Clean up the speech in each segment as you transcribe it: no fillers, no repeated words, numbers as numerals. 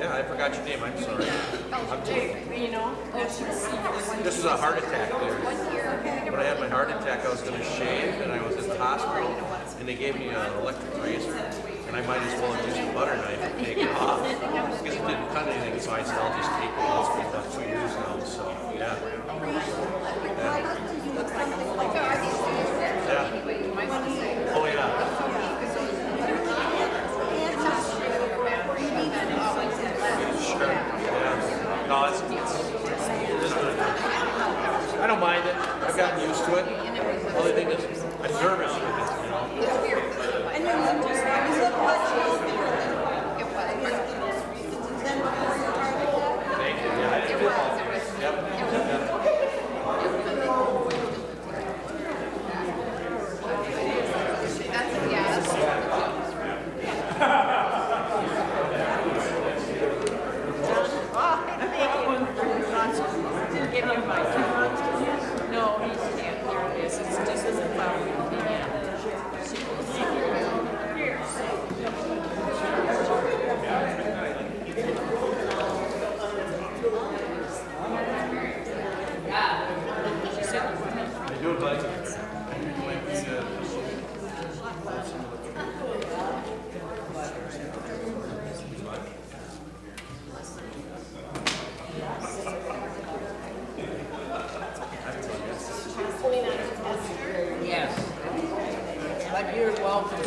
Yeah, I forgot your name. I'm sorry. You know, This was a heart attack there. When I had my heart attack, I was going to shave, and I was at the hospital, and they gave me an electric razor, and I might as well have used a butter knife and take it off because it didn't cut anything. So I said, I'll just take it. It's been about 2 years now. So yeah. Oh yeah. Sure. Yeah. No, it's I don't mind it. I've gotten used to it. The only thing is, I'm nervous with it, you know. Thank you. Yeah, I didn't feel bad. Yep. give you my no, he can't. Here it is. It just isn't found. I do it, buddy. Yes. But you're welcome.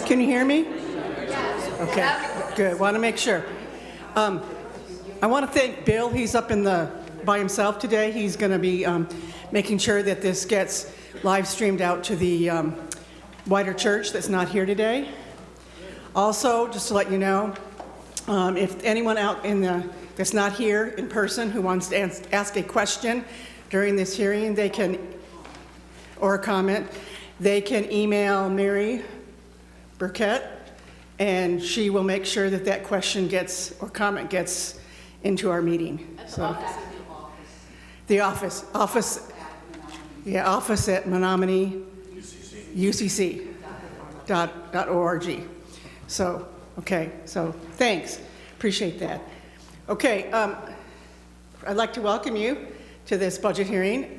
Can you hear me? Okay, good. Want to make sure. I want to thank Bill. He's up by himself today. He's going to be making sure that this gets live streamed out to the wider church that's not here today. Also, just to let you know, if anyone out that's not here in person who wants to ask a question during this hearing, or a comment, they can email Mary Burkett, and she will make sure that question or comment gets into our meeting. So, the office at Menominee UCC.org. So, okay, so thanks, appreciate that. Okay, I'd like to welcome you to this budget hearing,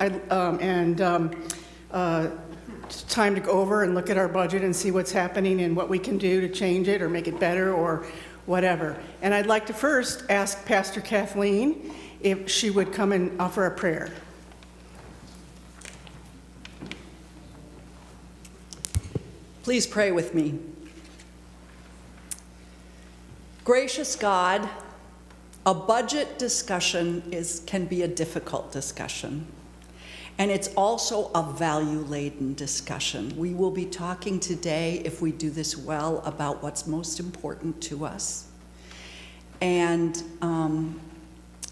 it's time to go over and look at our budget and see what's happening and what we can do to change it or make it better or whatever. And I'd like to first ask Pastor Kathleen if she would come and offer a prayer. Please pray with me. Gracious God, a budget discussion can be a difficult discussion. And it's also a value-laden discussion. We will be talking today, if we do this well, about what's most important to us. And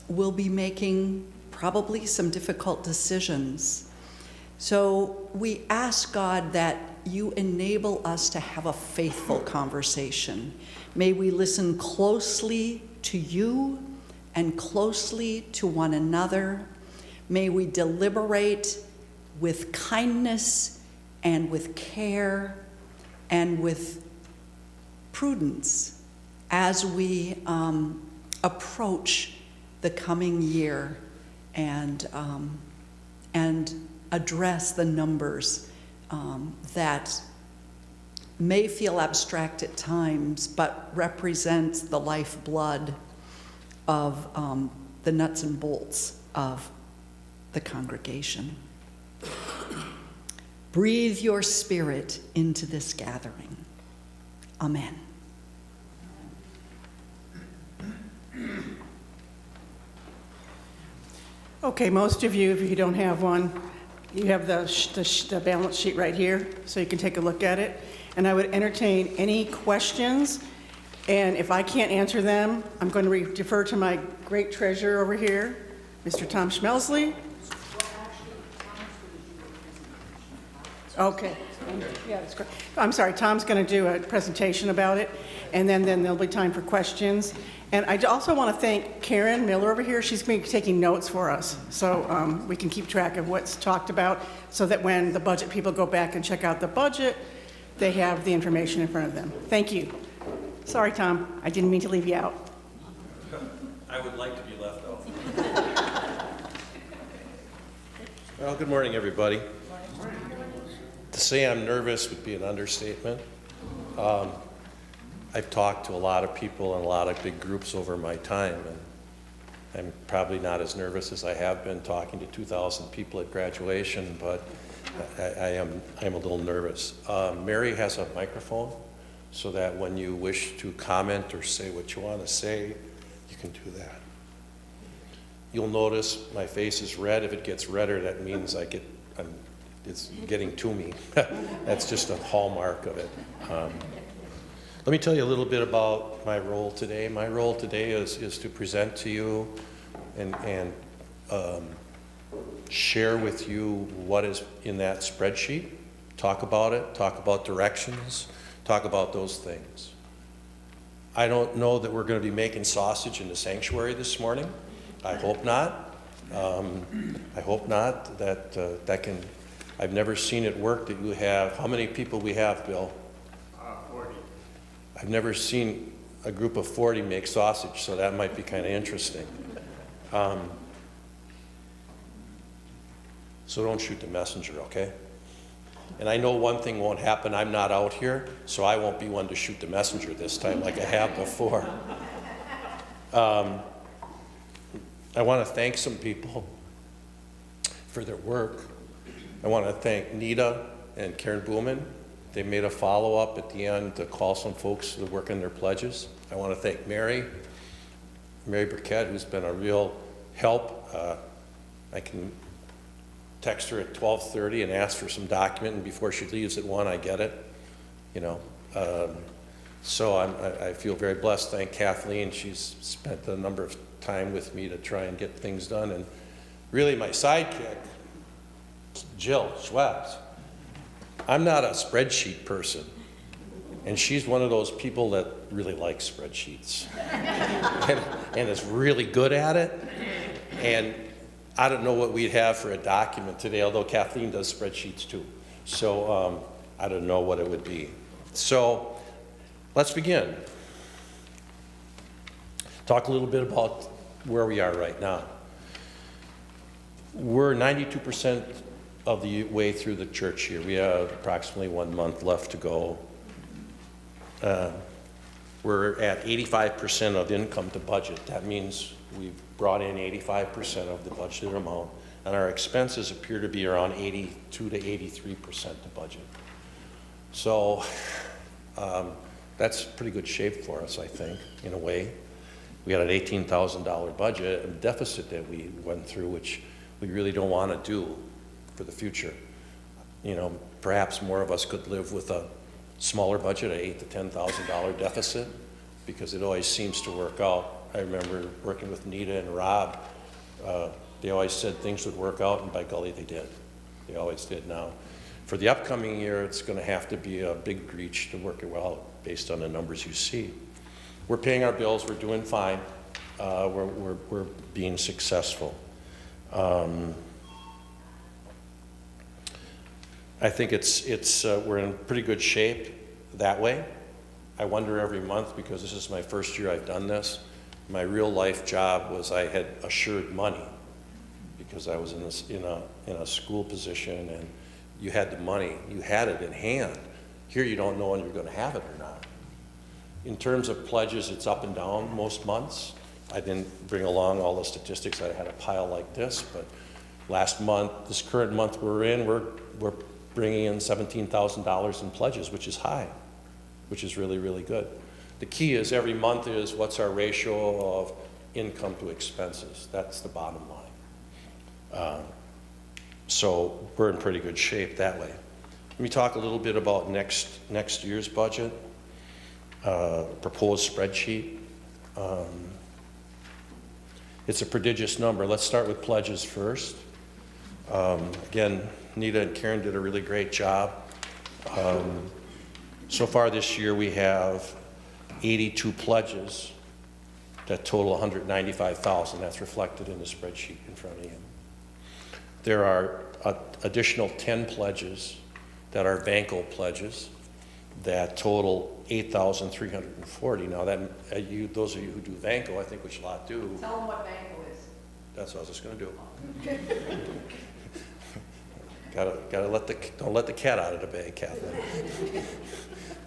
we'll be making probably some difficult decisions. So we ask God that you enable us to have a faithful conversation. May we listen closely to you and closely to one another. May we deliberate with kindness and with care and with prudence as we approach the coming year and address the numbers that may feel abstract at times, but represents the lifeblood of the nuts and bolts of the congregation. Breathe your spirit into this gathering. Amen. Okay, most of you, if you don't have one, you have the balance sheet right here, so you can take a look at it. And I would entertain any questions, and if I can't answer them, I'm going to defer to my great treasurer over here, Mr. Tom Schmelsley. Okay. Yeah, that's great. I'm sorry, Tom's going to do a presentation about it, and then there'll be time for questions. And I also want to thank Karen Miller over here. She's going to be taking notes for us, so we can keep track of what's talked about, so that when the budget people go back and check out the budget, they have the information in front of them. Thank you. Sorry, Tom, I didn't mean to leave you out. I would like to be left out. Well, good morning, everybody. To say I'm nervous would be an understatement. I've talked to a lot of people in a lot of big groups over my time, and I'm probably not as nervous as I have been talking to 2,000 people at graduation, but I am a little nervous. Mary has a microphone, so that when you wish to comment or say what you want to say, you can do that. You'll notice my face is red. If it gets redder, that means it's getting to me. That's just a hallmark of it. Let me tell you a little bit about my role today. My role today is to present to you and share with you what is in that spreadsheet, talk about it, talk about directions, talk about those things. I don't know that we're going to be making sausage in the sanctuary this morning. I hope not. I hope not. That can. I've never seen it work that you have. How many people we have, Bill? 40. I've never seen a group of 40 make sausage, so that might be kind of interesting. So don't shoot the messenger, okay? And I know one thing won't happen. I'm not out here, so I won't be one to shoot the messenger this time like I have before. I want to thank some people for their work. I want to thank Nita and Karen Booman They made a follow-up at the end to call some folks to work on their pledges. I want to thank Mary Burkett, who's been a real help. I can text her at 12:30 and ask for some document, and before she leaves at 1, I get it, you know. So I feel very blessed. Thank Kathleen. She's spent a number of time with me to try and get things done. And really my sidekick, Jill Schwabs. I'm not a spreadsheet person, and she's one of those people that really likes spreadsheets and is really good at it. And I don't know what we'd have for a document today, although Kathleen does spreadsheets too. So I don't know what it would be. So let's begin. Talk a little bit about where we are right now. We're 92% of the way through the church year. We have approximately 1 month left to go. We're at 85% of income to budget. That means we've brought in 85% of the budgeted amount, and our expenses appear to be around 82 to 83% to budget. So that's pretty good shape for us, I think, in a way. We had an $18,000 budget, a deficit that we went through, which we really don't want to do for the future. You know, perhaps more of us could live with a smaller budget, an $8,000 to $10,000 deficit, because it always seems to work out. I remember working with Nita and Rob. They always said things would work out, and by golly, they did. They always did. Now, for the upcoming year, it's going to have to be a big reach to work it well based on the numbers you see. We're paying our bills. We're doing fine. We're being successful. I think we're in pretty good shape that way. I wonder every month, because this is my first year I've done this, my real life job was I had assured money because I was in a school position, and you had the money, you had it in hand. Here you don't know when you're going to have it or not. In terms of pledges, it's up and down most months. I didn't bring along all the statistics. I had a pile like this, but last month, this current month we're in, we're bringing in $17,000 in pledges, which is high, which is really, really good. The key is every month is what's our ratio of income to expenses. That's the bottom line. So we're in pretty good shape that way. Let me talk a little bit about next year's budget, proposed spreadsheet. It's a prodigious number. Let's start with pledges first. Again, Nita and Karen did a really great job. So far this year, we have 82 pledges that total $195,000. That's reflected in the spreadsheet in front of you. There are additional 10 pledges that are Vanco pledges that total $8,340. Now, those of you who do Vanco, I think we should a lot do. Tell them what Vanco is. That's what I was just going to do. Don't let the cat out of the bag, Kathleen.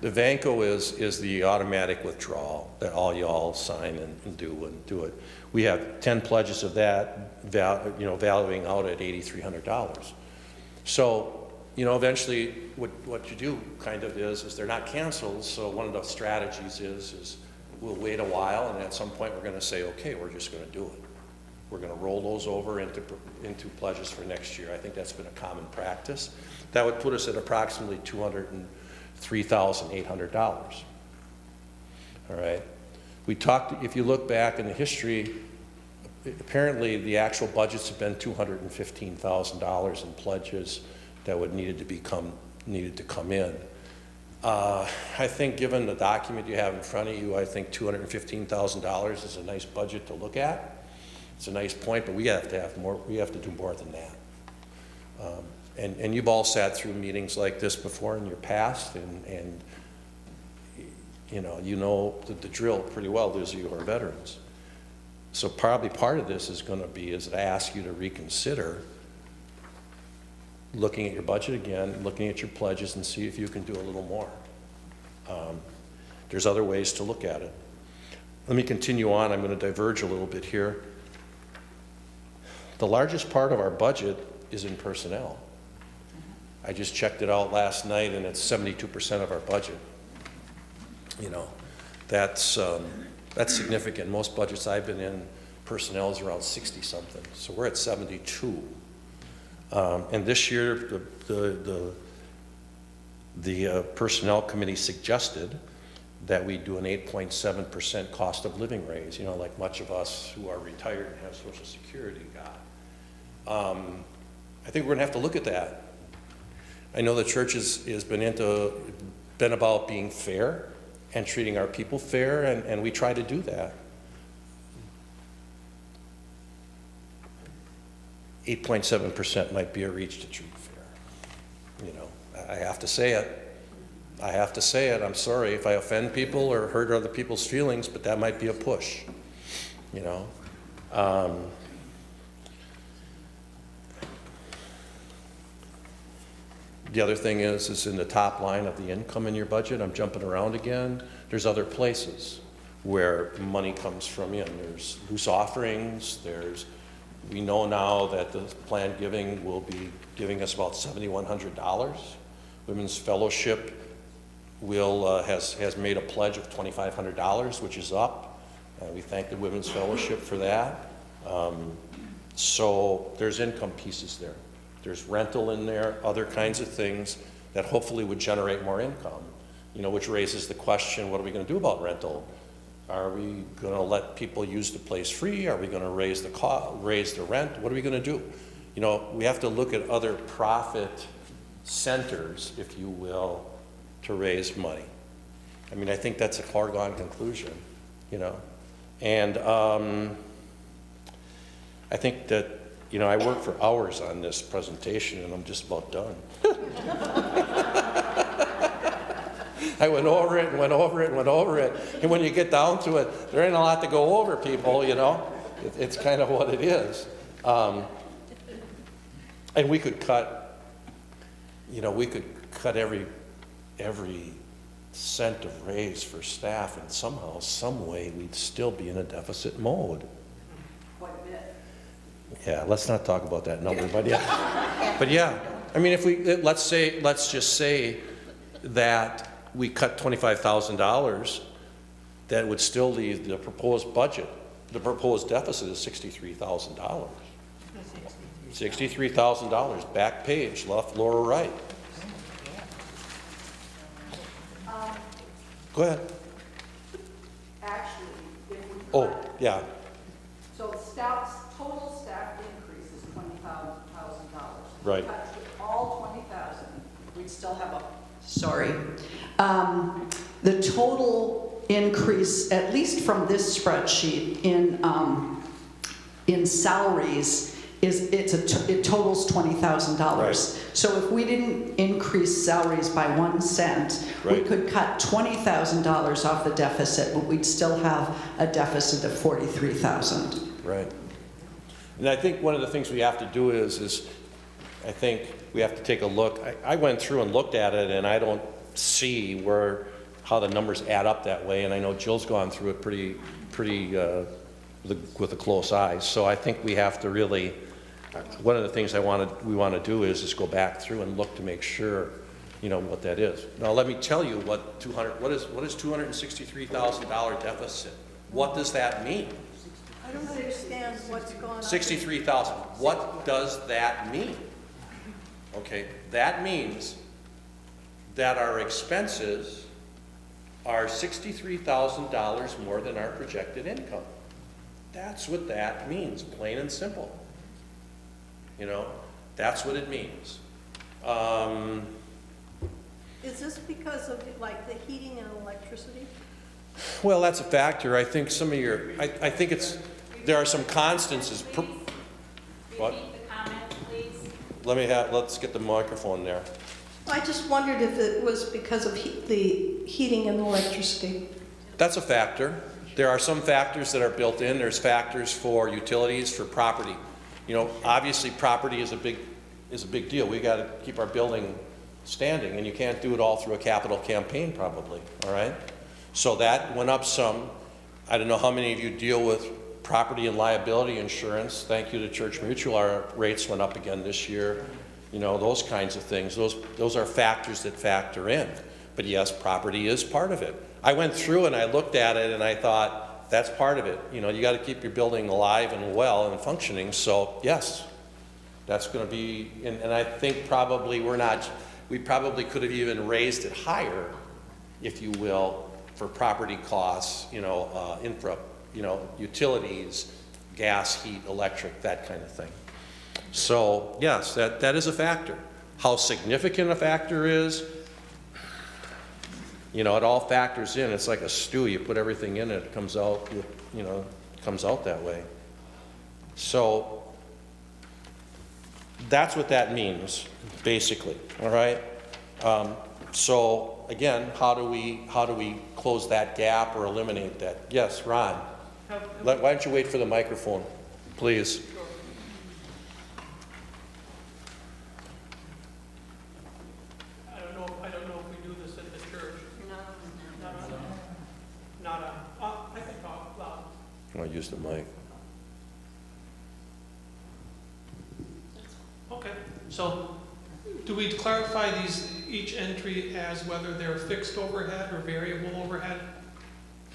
The Vanco is the automatic withdrawal that all y'all sign and do it. We have 10 pledges of that, valuing out at $8,300. So, eventually what you do kind of is they're not canceled. So one of the strategies is we'll wait a while, and at some point we're going to say, okay, we're just going to do it. We're going to roll those over into pledges for next year. I think that's been a common practice. That would put us at approximately $203,800. All right. We talked, if you look back in the history, apparently the actual budgets have been $215,000 in pledges that needed to come in. I think given the document you have in front of you, I think $215,000 is a nice budget to look at. It's a nice point, but we have to have more. We have to do more than that. And you've all sat through meetings like this before in your past, and you know the drill pretty well. Those of you who are veterans. So probably part of this is going to be to ask you to reconsider looking at your budget again, looking at your pledges, and see if you can do a little more. There's other ways to look at it. Let me continue on. I'm going to diverge a little bit here. The largest part of our budget is in personnel. I just checked it out last night, and it's 72% of our budget. You know, that's significant. Most budgets I've been in, personnel is around 60-something, so we're at 72. And this year, the Personnel Committee suggested that we do an 8.7% cost of living raise, you know, like much of us who are retired and have Social Security got. I think we're gonna have to look at that. I know the church has been about being fair and treating our people fair, and we try to do that. 8.7% might be a reach to treat fair. You know, I have to say it. I have to say it. I'm sorry if I offend people or hurt other people's feelings, but that might be a push, you know. The other thing is in the top line of the income in your budget. I'm jumping around again. There's other places where money comes from in. There's loose offerings. We know now that the planned giving will be giving us about $7,100. Women's Fellowship has made a pledge of $2,500, which is up. We thank the Women's Fellowship for that. So there's income pieces there. There's rental in there, other kinds of things that hopefully would generate more income, you know, which raises the question, what are we going to do about rental? Are we going to let people use the place free? Are we going to raise the rent? What are we going to do? You know, we have to look at other profit centers, if you will, to raise money. I mean, I think that's a foregone conclusion, you know. And I think that, you know, I worked for hours on this presentation, and I'm just about done. I went over it and went over it and went over it. And when you get down to it, there ain't a lot to go over, people, you know. It's kind of what it is. And we could cut, you know, we could cut every cent of raise for staff, and somehow, some way, we'd still be in a deficit mode. Quite a bit. Yeah, let's not talk about that number, but yeah. But yeah, I mean, if let's just say that we cut $25,000, that would still leave the proposed budget, the proposed deficit is $63,000. $63,000, back page, left, lower right. Go ahead. Actually, if we Oh, yeah. So total staff increase is $20,000. Right. Cut all 20,000, we'd still have a. Sorry. The total increase, at least from this spreadsheet, in salaries it totals $20,000. Right. So if we didn't increase salaries by 1 cent, right, we could cut $20,000 off the deficit, but we'd still have a deficit of $43,000. Right. And I think one of the things we have to do is I think we have to take a look. I went through and looked at it, and I don't see how the numbers add up that way. And I know Jill's gone through it pretty with a close eye. So I think we have to really. One of the things we want to do is just go back through and look to make sure, you know, what that is. Now let me tell you what is $263,000 deficit. What does that mean? I don't understand what's going on. 63,000. What does that mean? Okay, that means that our expenses are $63,000 more than our projected income. That's what that means, plain and simple. You know, that's what it means. Is this because of like the heating and electricity? Well, that's a factor. I think some of I think there are some constances. What? Repeat the comment, please. Let's get the microphone there. I just wondered if it was because of the heating and electricity. That's a factor. There are some factors that are built in. There's factors for utilities, for property. You know, obviously property is a big deal. We got to keep our building standing, and you can't do it all through a capital campaign probably, all right? So that went up some. I don't know how many of you deal with property and liability insurance. Thank you to Church Mutual. Our rates went up again this year. you know, those kinds of things. Those are factors that factor in. But yes, property is part of it. I went through and I looked at it and I thought, that's part of it. You know, you got to keep your building alive and well and functioning. So yes, that's going to be, and I think probably we probably could have even raised it higher, if you will, for property costs, you know, infra, you know, utilities, gas, heat, electric, that kind of thing. So yes, that is a factor. How significant a factor is, you know, it all factors in. It's like a stew. You put everything in it, it comes out, you know, it comes out that way. So that's what that means, basically. All right. So again, how do we close that gap or eliminate that? Yes, Ron. Why don't you wait for the microphone, please? I don't know if we do this at the church. I can talk loud. I'll use the mic. Okay, so do we clarify each entry as whether they're fixed overhead or variable overhead?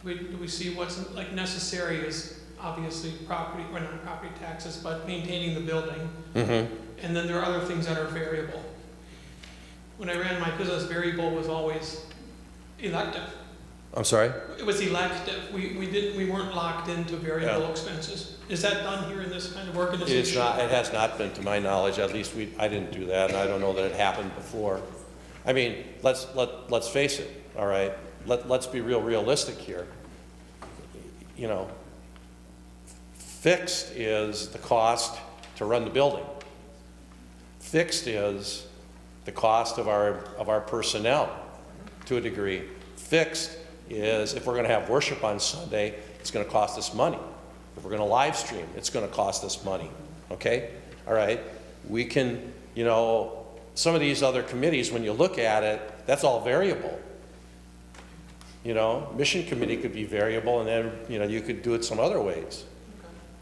Do we see what's like necessary is obviously property, or not property taxes, but maintaining the building. Mm-hmm. And then there are other things that are variable. When I ran my business, variable was always elective. I'm sorry? It was elective. We weren't locked into variable expenses. Is that done here in this kind of organization? It's not. It has not been, to my knowledge. At least I didn't do that, and I don't know that it happened before. I mean, let's face it. All right. Let's be realistic here. You know, fixed is the cost to run the building. Fixed is the cost of our personnel, to a degree. Fixed is if we're going to have worship on Sunday, it's going to cost us money. If we're going to live stream, it's going to cost us money. Okay? All right? We can, you know, some of these other committees, when you look at it, that's all variable. You know, mission committee could be variable, and then, you know, you could do it some other ways.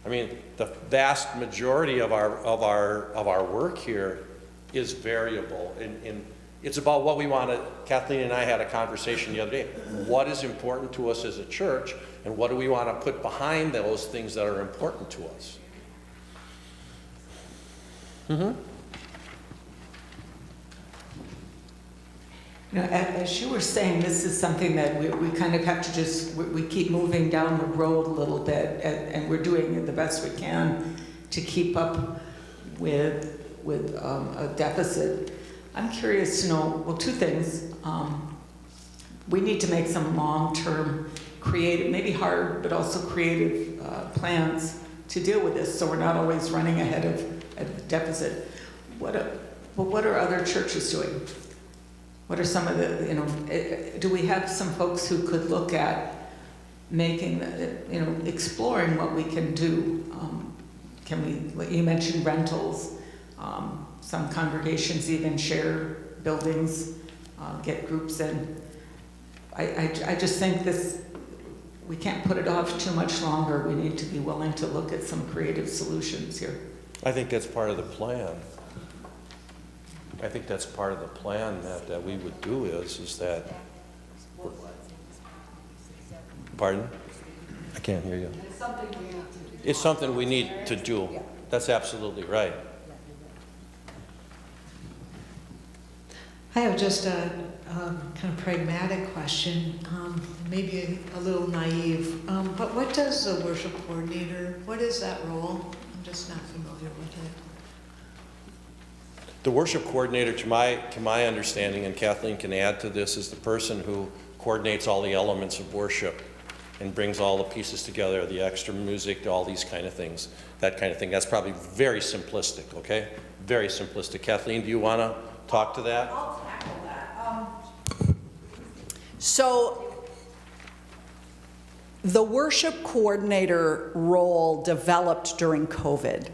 I mean, the vast majority of our work here is variable, and it's about what we want to. Kathleen and I had a conversation the other day. What is important to us as a church, and what do we want to put behind those things that are important to us? Mm-hmm. You know, as you were saying, this is something that we kind of have to just, we keep moving down the road a little bit, and we're doing the best we can to keep up with a deficit. I'm curious to know, well, two things. We need to make some long-term creative, maybe hard, but also creative plans to deal with this, so we're not always running ahead of a deficit. What are other churches doing? What are some of the, you know, do we have some folks who could look at making, you know, exploring what we can do? Can we, you mentioned rentals, some congregations even share buildings, get groups in. I just think this, we can't put it off too much longer. We need to be willing to look at some creative solutions here. I think that's part of the plan. I think that's part of the plan that we would do is that. Pardon? I can't hear you. It's something we need to do. That's absolutely right. I have just a kind of pragmatic question, maybe a little naive, but what does the worship coordinator, what is that role? I'm just not familiar with it. The worship coordinator, to my understanding, and Kathleen can add to this, is the person who coordinates all the elements of worship and brings all the pieces together, the extra music, all these kind of things, that kind of thing. That's probably very simplistic, okay? Very simplistic. Kathleen, do you want to talk to that? I'll tackle that. So the worship coordinator role developed during COVID.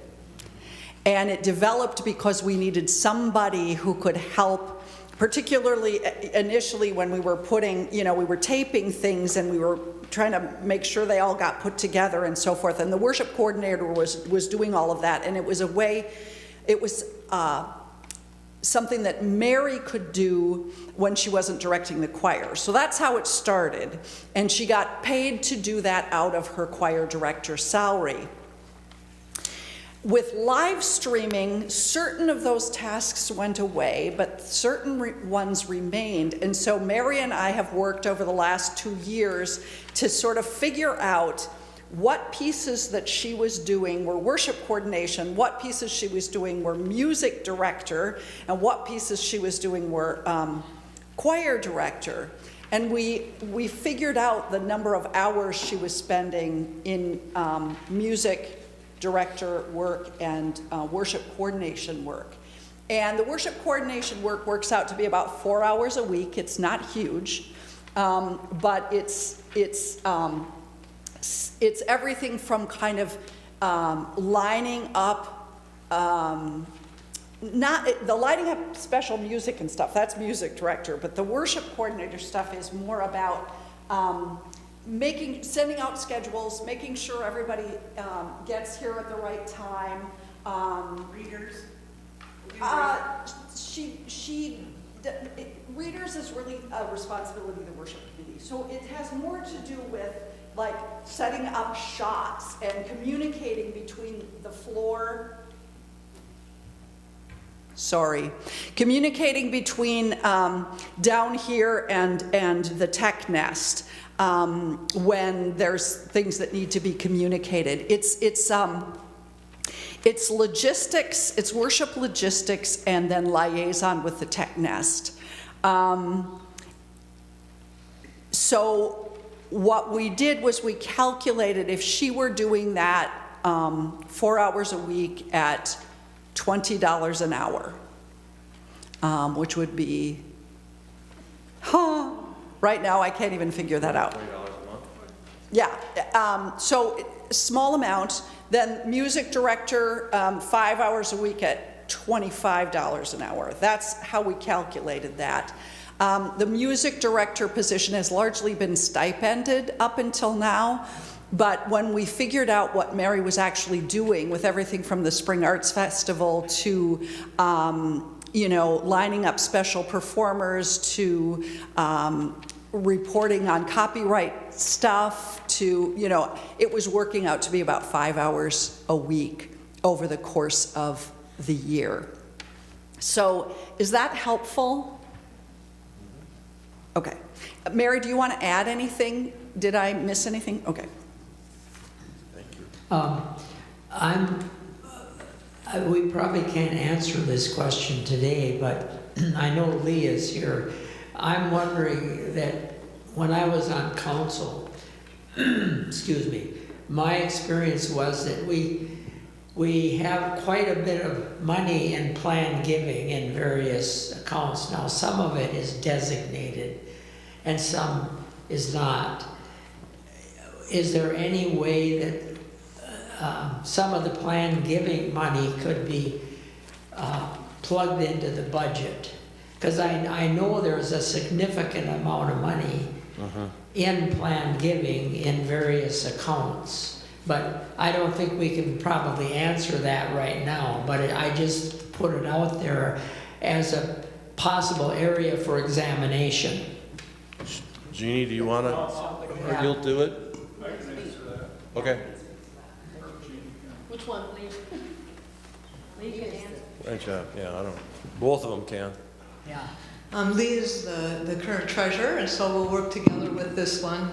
And it developed because we needed somebody who could help, particularly initially when we were putting, you know, we were taping things and we were trying to make sure they all got put together and so forth. And the worship coordinator was doing all of that. And it was a way, it was something that Mary could do when she wasn't directing the choir. So that's how it started. And she got paid to do that out of her choir director salary. With live streaming, certain of those tasks went away, but certain ones remained. And so Mary and I have worked over the last 2 years to sort of figure out what pieces that she was doing were worship coordination, what pieces she was doing were music director, and what pieces she was doing were choir director. And we figured out the number of hours she was spending in music director work and worship coordination work. And the worship coordination work works out to be about 4 hours a week. It's not huge, but it's everything from kind of lining up, the lighting up special music and stuff, that's music director, but the worship coordinator stuff is more about sending out schedules, making sure everybody gets here at the right time. Readers? Readers is really a responsibility of the worship committee. So it has more to do with like setting up shots and communicating between the floor. Communicating between down here and the tech nest when there's things that need to be communicated. It's logistics, it's worship logistics, and then liaison with the tech nest. So what we did was we calculated if she were doing that 4 hours a week at $20 an hour, which would be, right now I can't even figure that out. $20 a month? Yeah, so small amount. Then music director, 5 hours a week at $25 an hour. That's how we calculated that. The music director position has largely been stipended up until now, but when we figured out what Mary was actually doing with everything from the Spring Arts Festival to lining up special performers to reporting on copyright stuff to, it was working out to be about 5 hours a week over the course of the year. So is that helpful? Okay. Mary, do you want to add anything? Did I miss anything? Okay. Thank you. We probably can't answer this question today, but I know Lee is here. I'm wondering that when I was on council, excuse me, my experience was that we have quite a bit of money in planned giving in various accounts. Now, some of it is designated and some is not. Is there any way that some of the planned giving money could be plugged into the budget? Because I know there's a significant amount of money in planned giving in various accounts. But I don't think we can probably answer that right now. But I just put it out there as a possible area for examination. Jeannie, do you want to, or you'll do it? I can answer that. Okay. Which one, Lee? Lee can answer. Good job. Yeah, I don't, both of them can. Yeah. Lee is the current treasurer, and so we'll work together with this one.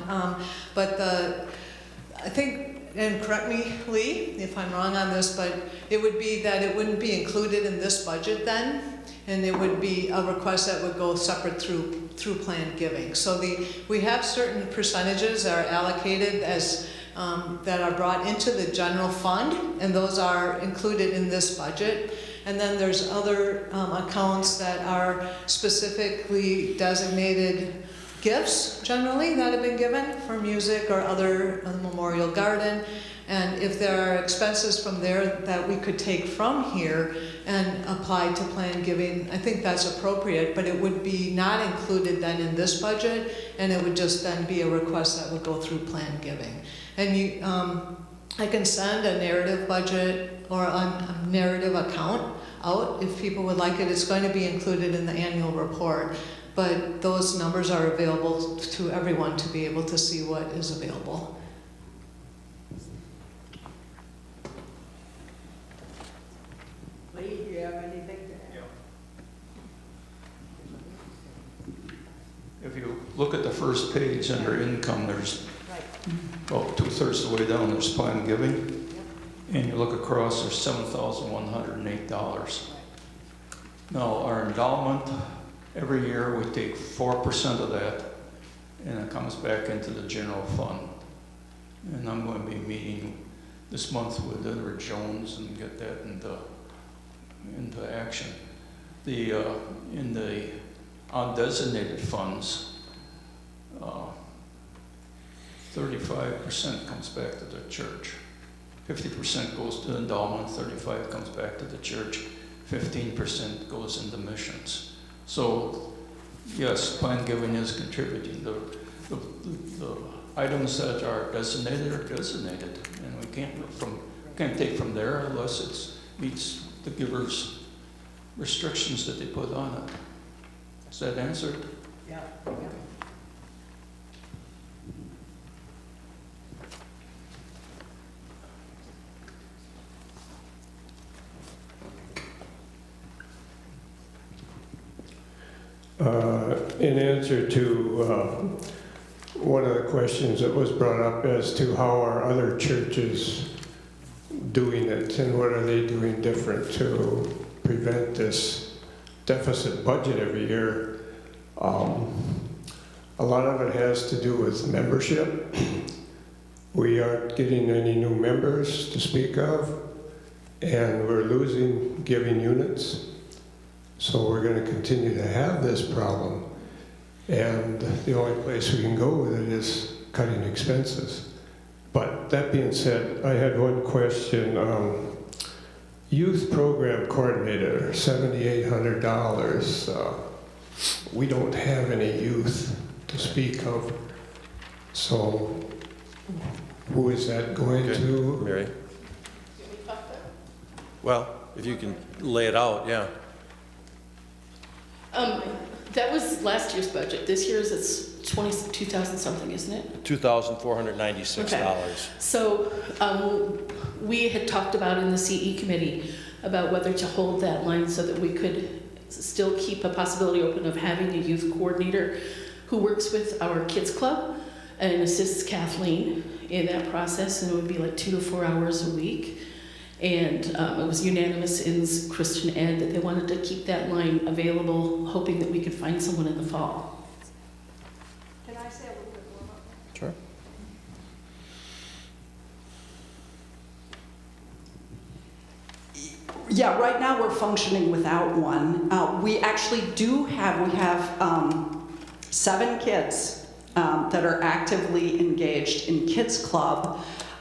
But I think, and correct me, Lee, if I'm wrong on this, but it would be that it wouldn't be included in this budget then, and it would be a request that would go separate through planned giving. So we have certain percentages that are allocated as that are brought into the general fund, and those are included in this budget. And then there's other accounts that are specifically designated gifts, generally, that have been given for music or other memorial garden. And if there are expenses from there that we could take from here and apply to planned giving, I think that's appropriate, but it would be not included then in this budget, and it would just then be a request that would go through planned giving. And I can send a narrative budget or a narrative account out if people would like it. It's going to be included in the annual report, but those numbers are available to everyone to be able to see what is available. Lee, do you have anything to add? If you look at the first page under income, there's about 2/3 of the way down, there's planned giving. And you look across, there's $7,108. Now, our endowment, every year we take 4% of that, and it comes back into the general fund. And I'm going to be meeting this month with Edward Jones and get that into action. In the undesignated funds, 35% comes back to the church. 50% goes to endowment, 35% comes back to the church, 15% goes into missions. So, yes, planned giving is contributing. The items that are designated, and we can't take from there unless it meets the giver's restrictions that they put on it. Is that answered? Yeah. In answer to one of the questions that was brought up as to how are other churches doing it and what are they doing different to prevent this deficit budget every year, a lot of it has to do with membership. We aren't getting any new members to speak of, and we're losing giving units. So we're going to continue to have this problem, and the only place we can go with it is cutting expenses. But that being said, I had one question. Youth program coordinator, $7,800. We don't have any youth to speak of. So who is that going to? Mary? Well, if you can lay it out, yeah. That was last year's budget. This year's it's 22,000 something, isn't it? $2,496. Okay. So we had talked about in the CE committee about whether to hold that line so that we could still keep a possibility open of having a youth coordinator who works with our kids club and assists Kathleen in that process, and it would be like 2 to 4 hours a week. And it was unanimous in Christian Ed that they wanted to keep that line available, hoping that we could find someone in the fall. Can I say a little bit more about that? Sure. Yeah, right now we're functioning without one. We actually we have 7 kids that are actively engaged in Kids Club.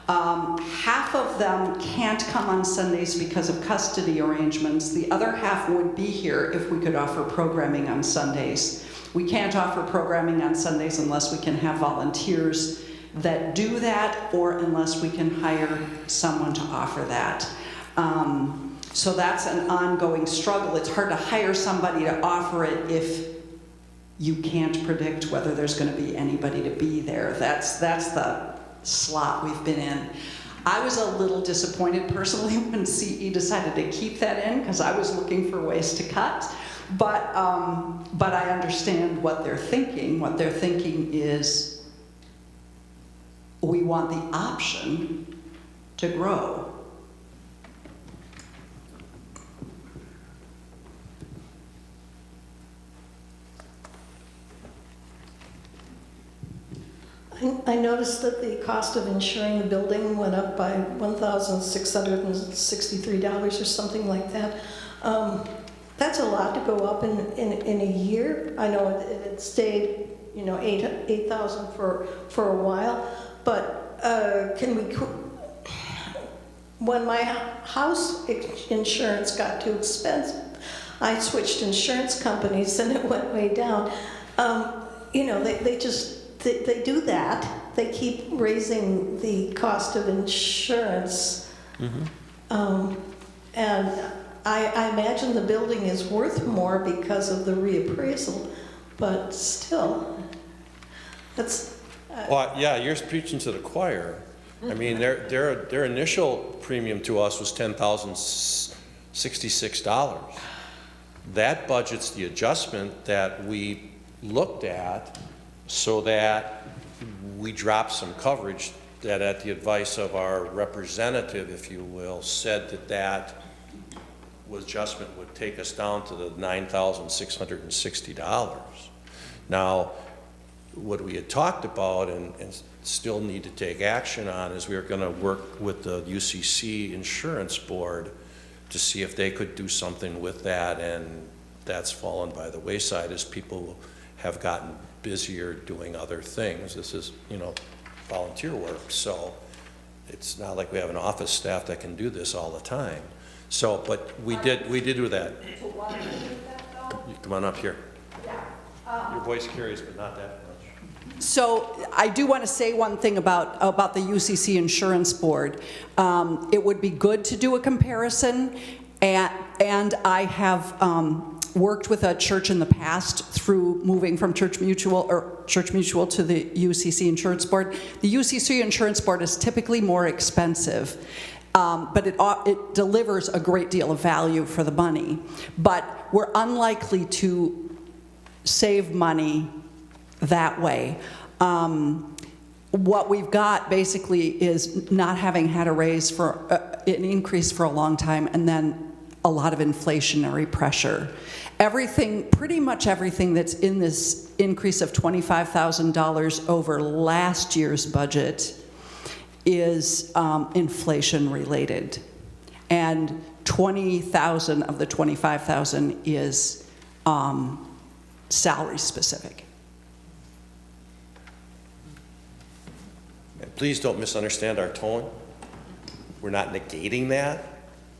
Half of them can't come on Sundays because of custody arrangements. The other half would be here if we could offer programming on Sundays. We can't offer programming on Sundays unless we can have volunteers that do that, or unless we can hire someone to offer that. So that's an ongoing struggle. It's hard to hire somebody to offer it if you can't predict whether there's going to be anybody to be there. That's the slot we've been in. I was a little disappointed personally when CE decided to keep that in, because I was looking for ways to cut. But I understand what they're thinking. What they're thinking is we want the option to grow. I noticed that the cost of insuring the building went up by $1,663 or something like that. That's a lot to go up in a year. I know it stayed, $8,000 for a while, but when my house insurance got too expensive, I switched insurance companies and it went way down. They do that, they keep raising the cost of insurance. And I imagine the building is worth more because of the reappraisal, but still, that's... Well, yeah, you're preaching to the choir. I mean, their initial premium to us was $10,066. That budget's the adjustment that we looked at so that we dropped some coverage that, at the advice of our representative, if you will, said that that adjustment would take us down to the $9,660. Now, what we had talked about and still need to take action on is we were going to work with the UCC insurance board to see if they could do something with that, and that's fallen by the wayside as people have gotten busier doing other things. This is, you know, volunteer work, so it's not like we have an office staff that can do this all the time. So, but we did do that. So why do you do that, though? You come on up here. Yeah. Your voice carries, but not that much. So I do want to say one thing about the UCC Insurance Board. It would be good to do a comparison, and I have worked with a church in the past through moving from Church Mutual to the UCC Insurance Board. The UCC Insurance Board is typically more expensive, but it delivers a great deal of value for the money. But we're unlikely to save money that way. What we've got basically is not having had a raise for an increase for a long time, and then a lot of inflationary pressure. Pretty much everything that's in this increase of $25,000 over last year's budget is inflation related, and 20,000 of the 25,000 is salary specific. Please don't misunderstand our tone. We're not negating that.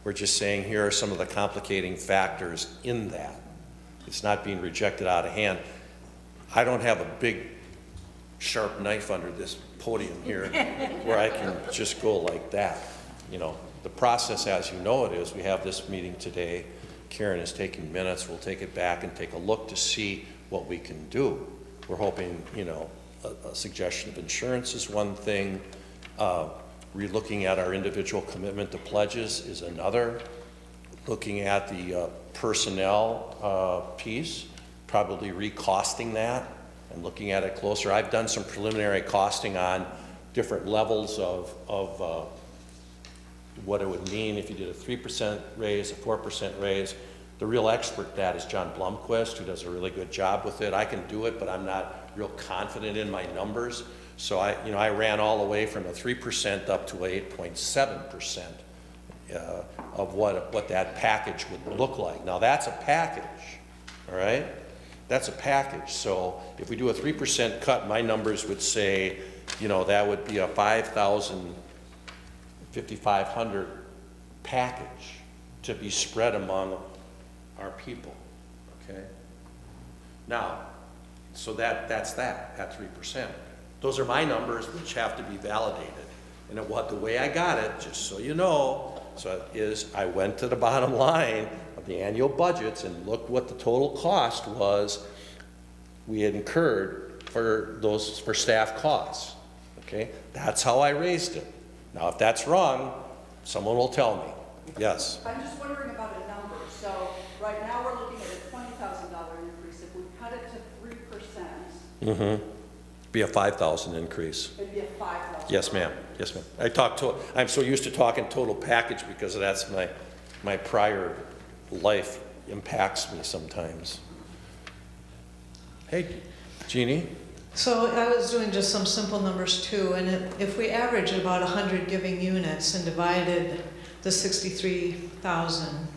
We're just saying here are some of the complicating factors in that. It's not being rejected out of hand. I don't have a big, sharp knife under this podium here where I can just go like that. You know, the process, as you know it is, we have this meeting today. Karen is taking minutes. We'll take it back and take a look to see what we can do. We're hoping, you know, a suggestion of insurance is one thing. Relooking at our individual commitment to pledges is another. Looking at the personnel piece, probably recosting that and looking at it closer. I've done some preliminary costing on different levels of what it would mean if you did a 3% raise, a 4% raise. The real expert at that is John Blomquist, who does a really good job with it. I can do it, but I'm not real confident in my numbers. So I ran all the way from a 3% up to a 8.7% of what that package would look like. Now that's a package, all right? That's a package. So if we do a 3% cut, my numbers would say, you know, that would be a 5,500 package to be spread among our people, okay? Now, so that's that, at 3%. Those are my numbers, which have to be validated. And the way I got it, just so you know, is I went to the bottom line of the annual budgets and looked what the total cost was we had incurred for staff costs, okay? That's how I raised it. Now, if that's wrong, someone will tell me. Yes? I'm just wondering about a number. So right now we're looking at a $20,000 increase. If we cut it to 3%, Be a 5,000 increase. it'd be a $5,000. Yes, ma'am. Yes, ma'am. I'm so used to talking total package because that's my prior life impacts me sometimes. Hey, Jeannie. So I was doing just some simple numbers too, and if we average about 100 giving units and divided the 63,000,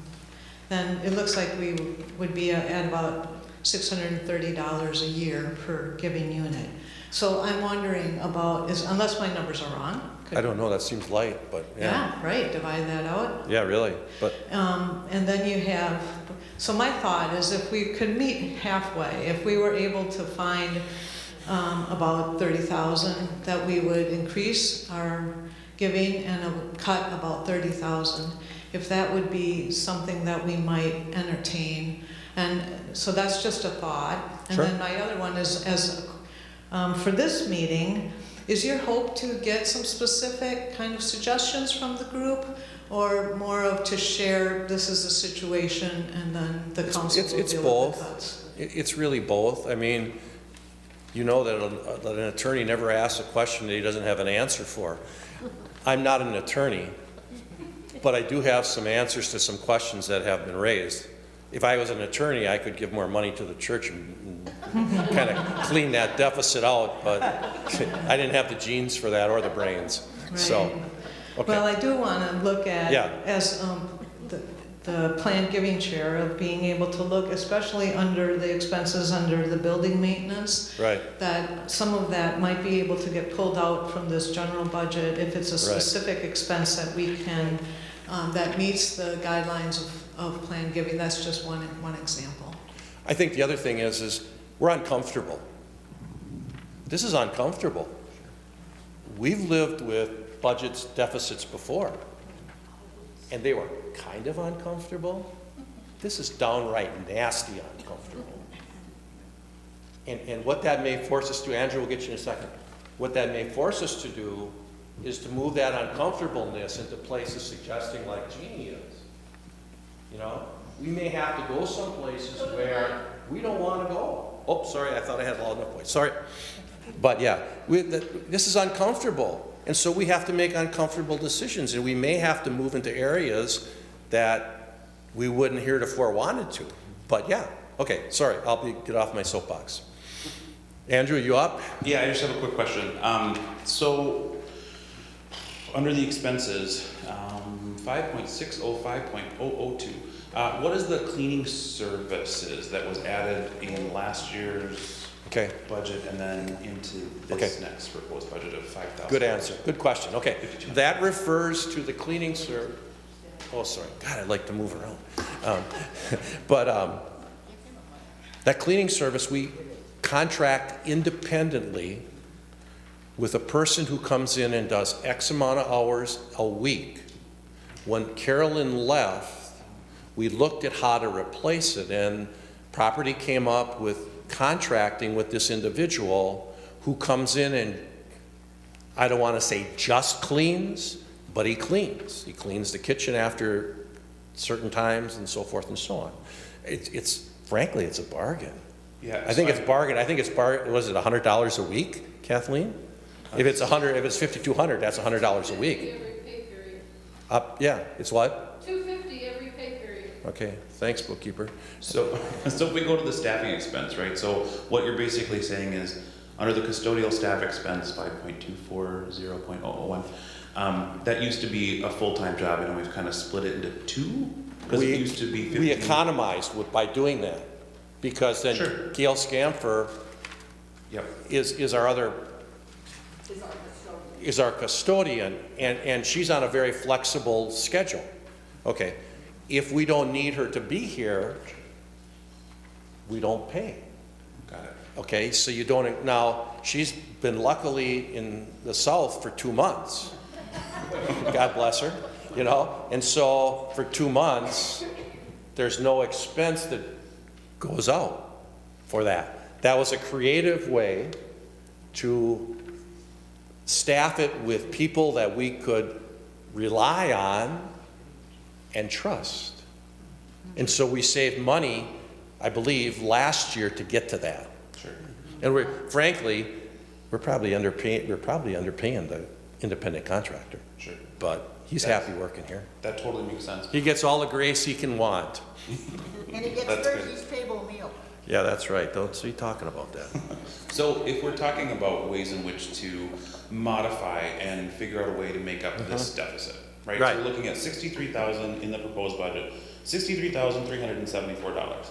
then it looks like we would be at about $630 a year per giving unit. So I'm wondering about, unless my numbers are wrong. I don't know, that seems light, but yeah. Yeah, right, divide that out. Yeah, really, but. And then you have, so my thought is if we could meet halfway, if we were able to find about 30,000, that we would increase our giving and cut about 30,000. If that would be something that we might entertain. And so that's just a thought. And Sure. then my other one is, for this meeting, is your hope to get some specific kind of suggestions from the group, or more of to share, this is the situation, and then the council will It's deal both. with the cuts? It's really both. I mean, you know that an attorney never asks a question that he doesn't have an answer for. I'm not an attorney, but I do have some answers to some questions that have been raised. If I was an attorney, I could give more money to the church and kind of clean that deficit out, but I didn't have the genes for that or the brains. So, okay. Well, I do want to look at, Yeah. as the planned giving chair, of being able to look, especially under the expenses under the building maintenance, Right. that some of that might be able to get pulled out from this general budget if it's a Right. specific expense that we can, that meets the guidelines of planned giving. That's just one example. I think the other thing is we're uncomfortable. This is uncomfortable. We've lived with budgets deficits before, and they were kind of uncomfortable. This is downright nasty uncomfortable. And what that may force us to, Andrew will get you in a second, what that may force us to do is to move that uncomfortableness into places suggesting like Jeannie is. You know, we may have to go some places where we don't want to go. Oh, sorry, I thought I had a loud enough voice. Sorry. But yeah, this is uncomfortable. And so we have to make uncomfortable decisions, and we may have to move into areas that we wouldn't heretofore wanted to. But yeah, okay, sorry, get off my soapbox. Andrew, you up? Yeah, I just have a quick question. So, under the expenses, 5.605.002, what is the cleaning services that was added in last year's budget and then into this next proposed budget of 5,000? Good answer. Good question. Okay. That refers to the cleaning service. Oh, sorry. God, I'd like to move around. That cleaning service, we contract independently with a person who comes in and does X amount of hours a week. When Carolyn left, we looked at how to replace it, and property came up with contracting with this individual who comes in and, I don't want to say just cleans, but he cleans. He cleans the kitchen after certain times and so forth and so on. Frankly, it's a bargain. Yeah, I think it's bargain. I think it's was it $100 a week, Kathleen? If it's $5,200, that's $100 a week. Every pay period. Yeah, it's what? $250 every pay period. Okay, thanks, bookkeeper. So if we go to the staffing expense, right? So what you're basically saying is, under the custodial staff expense, 5.240.001, that used to be a full-time job, and we've kind of split it into two? Because it used to be 15. We economized by doing that, because then Gail Scamper is our custodian, and she's on a very flexible schedule. Okay, if we don't need her to be here, we don't pay. Got it. Okay, so you don't, now, she's been luckily in the South for 2 months. God bless her, you know, and so for 2 months, there's no expense that goes out for that. That was a creative way to staff it with people that we could rely on and trust. And so we saved money, I believe, last year to get to that. Sure. And frankly, we're probably underpaying the independent contractor. Sure. But he's happy working here. That totally makes sense. He gets all the grace he can want. And he gets Thursday's table meal. Yeah, that's right. Don't be talking about that. So if we're talking about ways in which to modify and figure out a way to make up this deficit, right? So we're looking at $63,000 in the proposed budget, $63,374.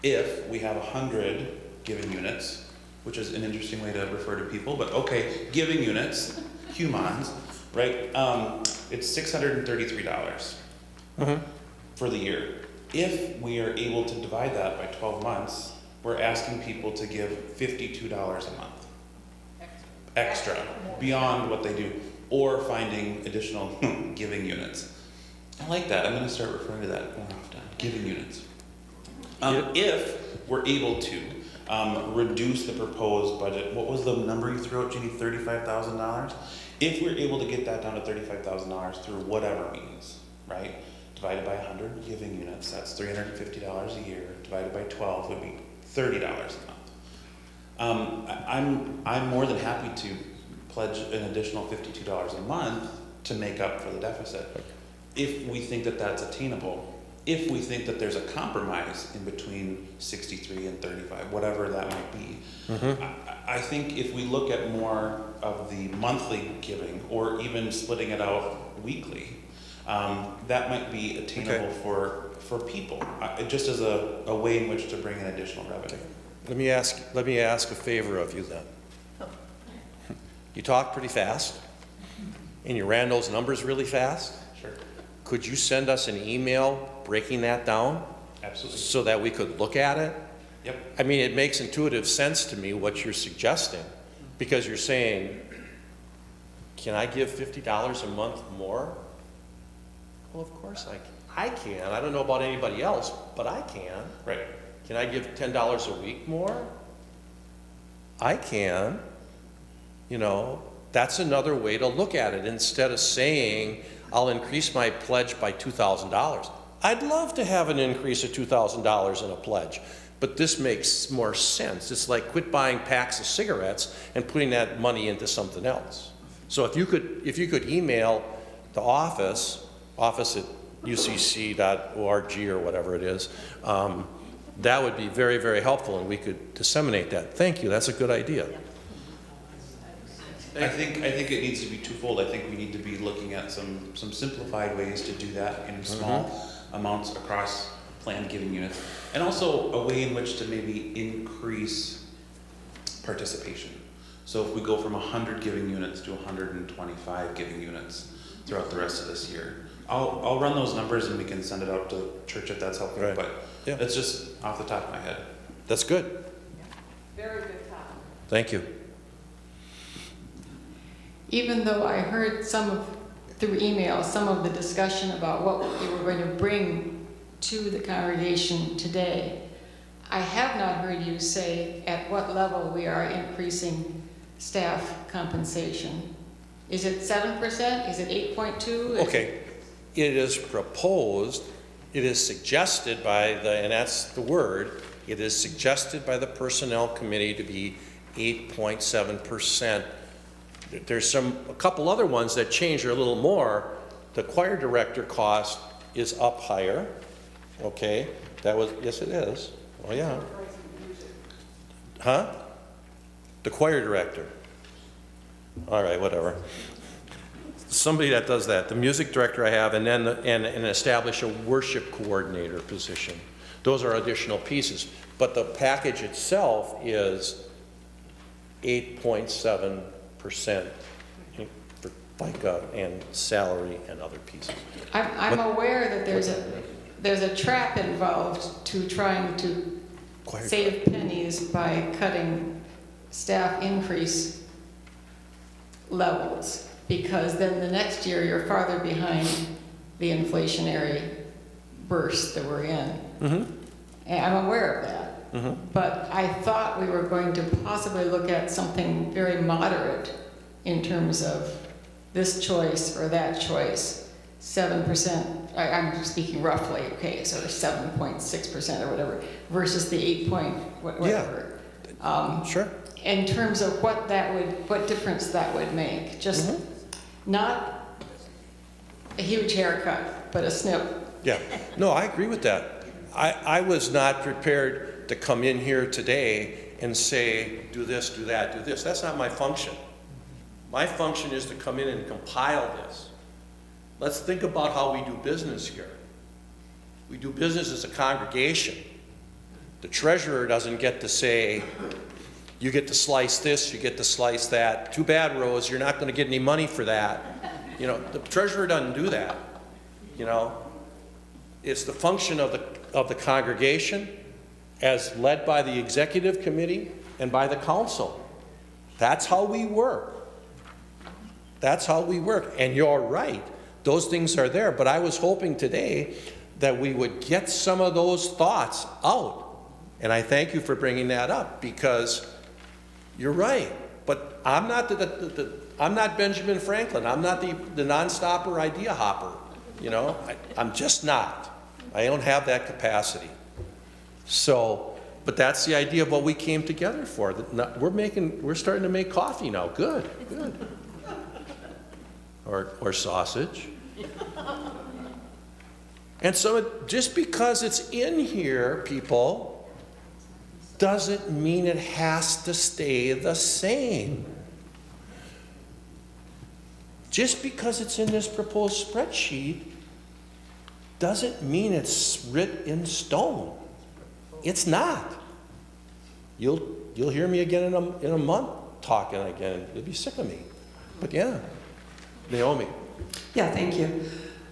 If we have 100 giving units, which is an interesting way to refer to people, but okay, giving units, humans, right? It's $633 for the year. If we are able to divide that by 12 months, we're asking people to give $52 a month. extra beyond what they do, or finding additional giving units. I like that. I'm going to start referring to that more often. Giving units. If we're able to reduce the proposed budget, what was the number you threw out, Jeannie? $35,000. If we're able to get that down to $35,000 through whatever means, right? Divided by 100 giving units, that's $350 a year. Divided by 12 would be $30 a month. I'm more than happy to pledge an additional $52 a month to make up for the deficit, if we think that that's attainable. If we think that there's a compromise in between 63 and 35, whatever that might be. I think if we look at more of the monthly giving, or even splitting it out weekly, that might be attainable for people, just as a way in which to bring in additional revenue. Let me ask a favor of you then. You talk pretty fast, and you ran those numbers really fast. Sure. Could you send us an email breaking that down? Absolutely. So that we could look at it? Yep. I mean, it makes intuitive sense to me what you're suggesting, because you're saying, can I give $50 a month more? Well, of course I can. I don't know about anybody else, but I can. Right. Can I give $10 a week more? I can. You know, that's another way to look at it. Instead of saying, I'll increase my pledge by $2,000. I'd love to have an increase of $2,000 in a pledge, but this makes more sense. It's like quit buying packs of cigarettes and putting that money into something else. So if you could email the office at ucc.org or whatever it is, that would be very, very helpful, and we could disseminate that. Thank you. That's a good idea. I think it needs to be twofold. I think we need to be looking at some simplified ways to do that in small amounts across planned giving units, and also a way in which to maybe increase participation. So if we go from 100 giving units to 125 giving units throughout the rest of this year, I'll run those numbers and we can send it out to church if that's helpful. Right. But yeah, that's just off the top of my head. That's good. Very good topic. Thank you. Even though I heard through email, some of the discussion about what you were going to bring to the congregation today, I have not heard you say at what level we are increasing staff compensation. Is it 7%? Is it 8.2? Okay, it is proposed, it is suggested by and that's the word, it is suggested by the Personnel Committee to be 8.7%. There's a couple other ones that change a little more. The choir director cost is up higher. Okay, yes it is. Oh yeah. Huh? The choir director. All right, whatever. Somebody that does that. The music director I have, and then and establish a worship coordinator position. Those are additional pieces. But the package itself is 8.7% for FICA and salary and other pieces. I'm aware that there's a trap involved to trying to save pennies by cutting staff increase levels, because then the next year you're farther behind the inflationary burst that we're in. And I'm aware of that. But I thought we were going to possibly look at something very moderate in terms of this choice or that choice. 7%, I'm speaking roughly, okay, so 7.6% or whatever, versus the 8 point whatever. Yeah. Sure. In terms of what difference that would make. Just not a huge haircut, but a snip. Yeah. No, I agree with that. I was not prepared to come in here today and say, do this, do that, do this. That's not my function. My function is to come in and compile this. Let's think about how we do business here. We do business as a congregation. The treasurer doesn't get to say, you get to slice this, you get to slice that. Too bad, Rose, you're not going to get any money for that. You know, the treasurer doesn't do that. You know, it's the function of the congregation as led by the executive committee and by the council That's how we work. That's how we work. And you're right. Those things are there. But I was hoping today that we would get some of those thoughts out. And I thank you for bringing that up, because you're right. But I'm not I'm not Benjamin Franklin. I'm not the non-stopper idea hopper. You know, I'm just not. I don't have that capacity. So, but that's the idea of what we came together for. We're starting to make coffee now. Good, good. Or sausage. And so just because it's in here, people, doesn't mean it has to stay the same. Just because it's in this proposed spreadsheet doesn't mean it's written in stone. It's not. You'll hear me again in a month talking again. You'll be sick of me. But yeah, Naomi. Yeah, thank you.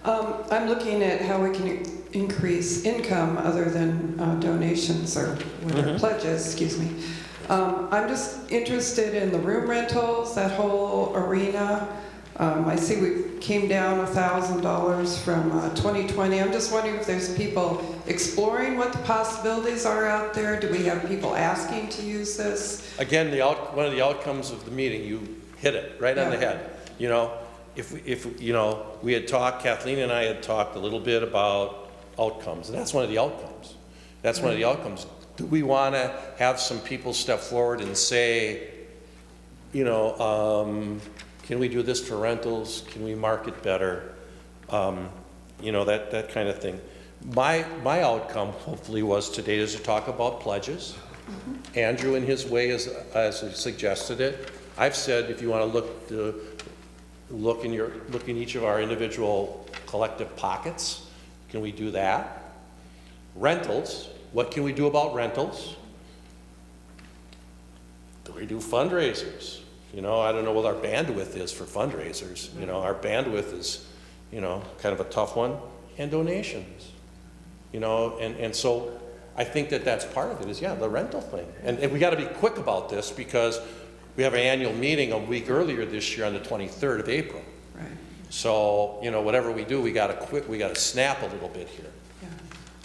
I'm looking at how we can increase income other than donations or whatever, pledges, excuse me. I'm just interested in the room rentals, that whole arena. I see we came down $1,000 from 2020. I'm just wondering if there's people exploring what the possibilities are out there. Do we have people asking to use this? Again, one of the outcomes of the meeting, you hit it right on the head. You know, if you know, we had talked, Kathleen and I had talked a little bit about outcomes, and that's one of the outcomes. That's one of the outcomes. Do we want to have some people step forward and say, you know, can we do this for rentals? Can we market better? You know, that kind of thing. My outcome, hopefully, was today is to talk about pledges. Andrew, in his way, as suggested it. I've said if you want to look in each of our individual collective pockets, can we do that? Rentals. What can we do about rentals? Do we do fundraisers? You know, I don't know what our bandwidth is for fundraisers. You know, our bandwidth is, you know, kind of a tough one. And donations. You know, and so I think that's part of it is, yeah, the rental thing. And we got to be quick about this because we have an annual meeting a week earlier this year on the 23rd of April. Right. So, you know, whatever we do, we got to snap a little bit here.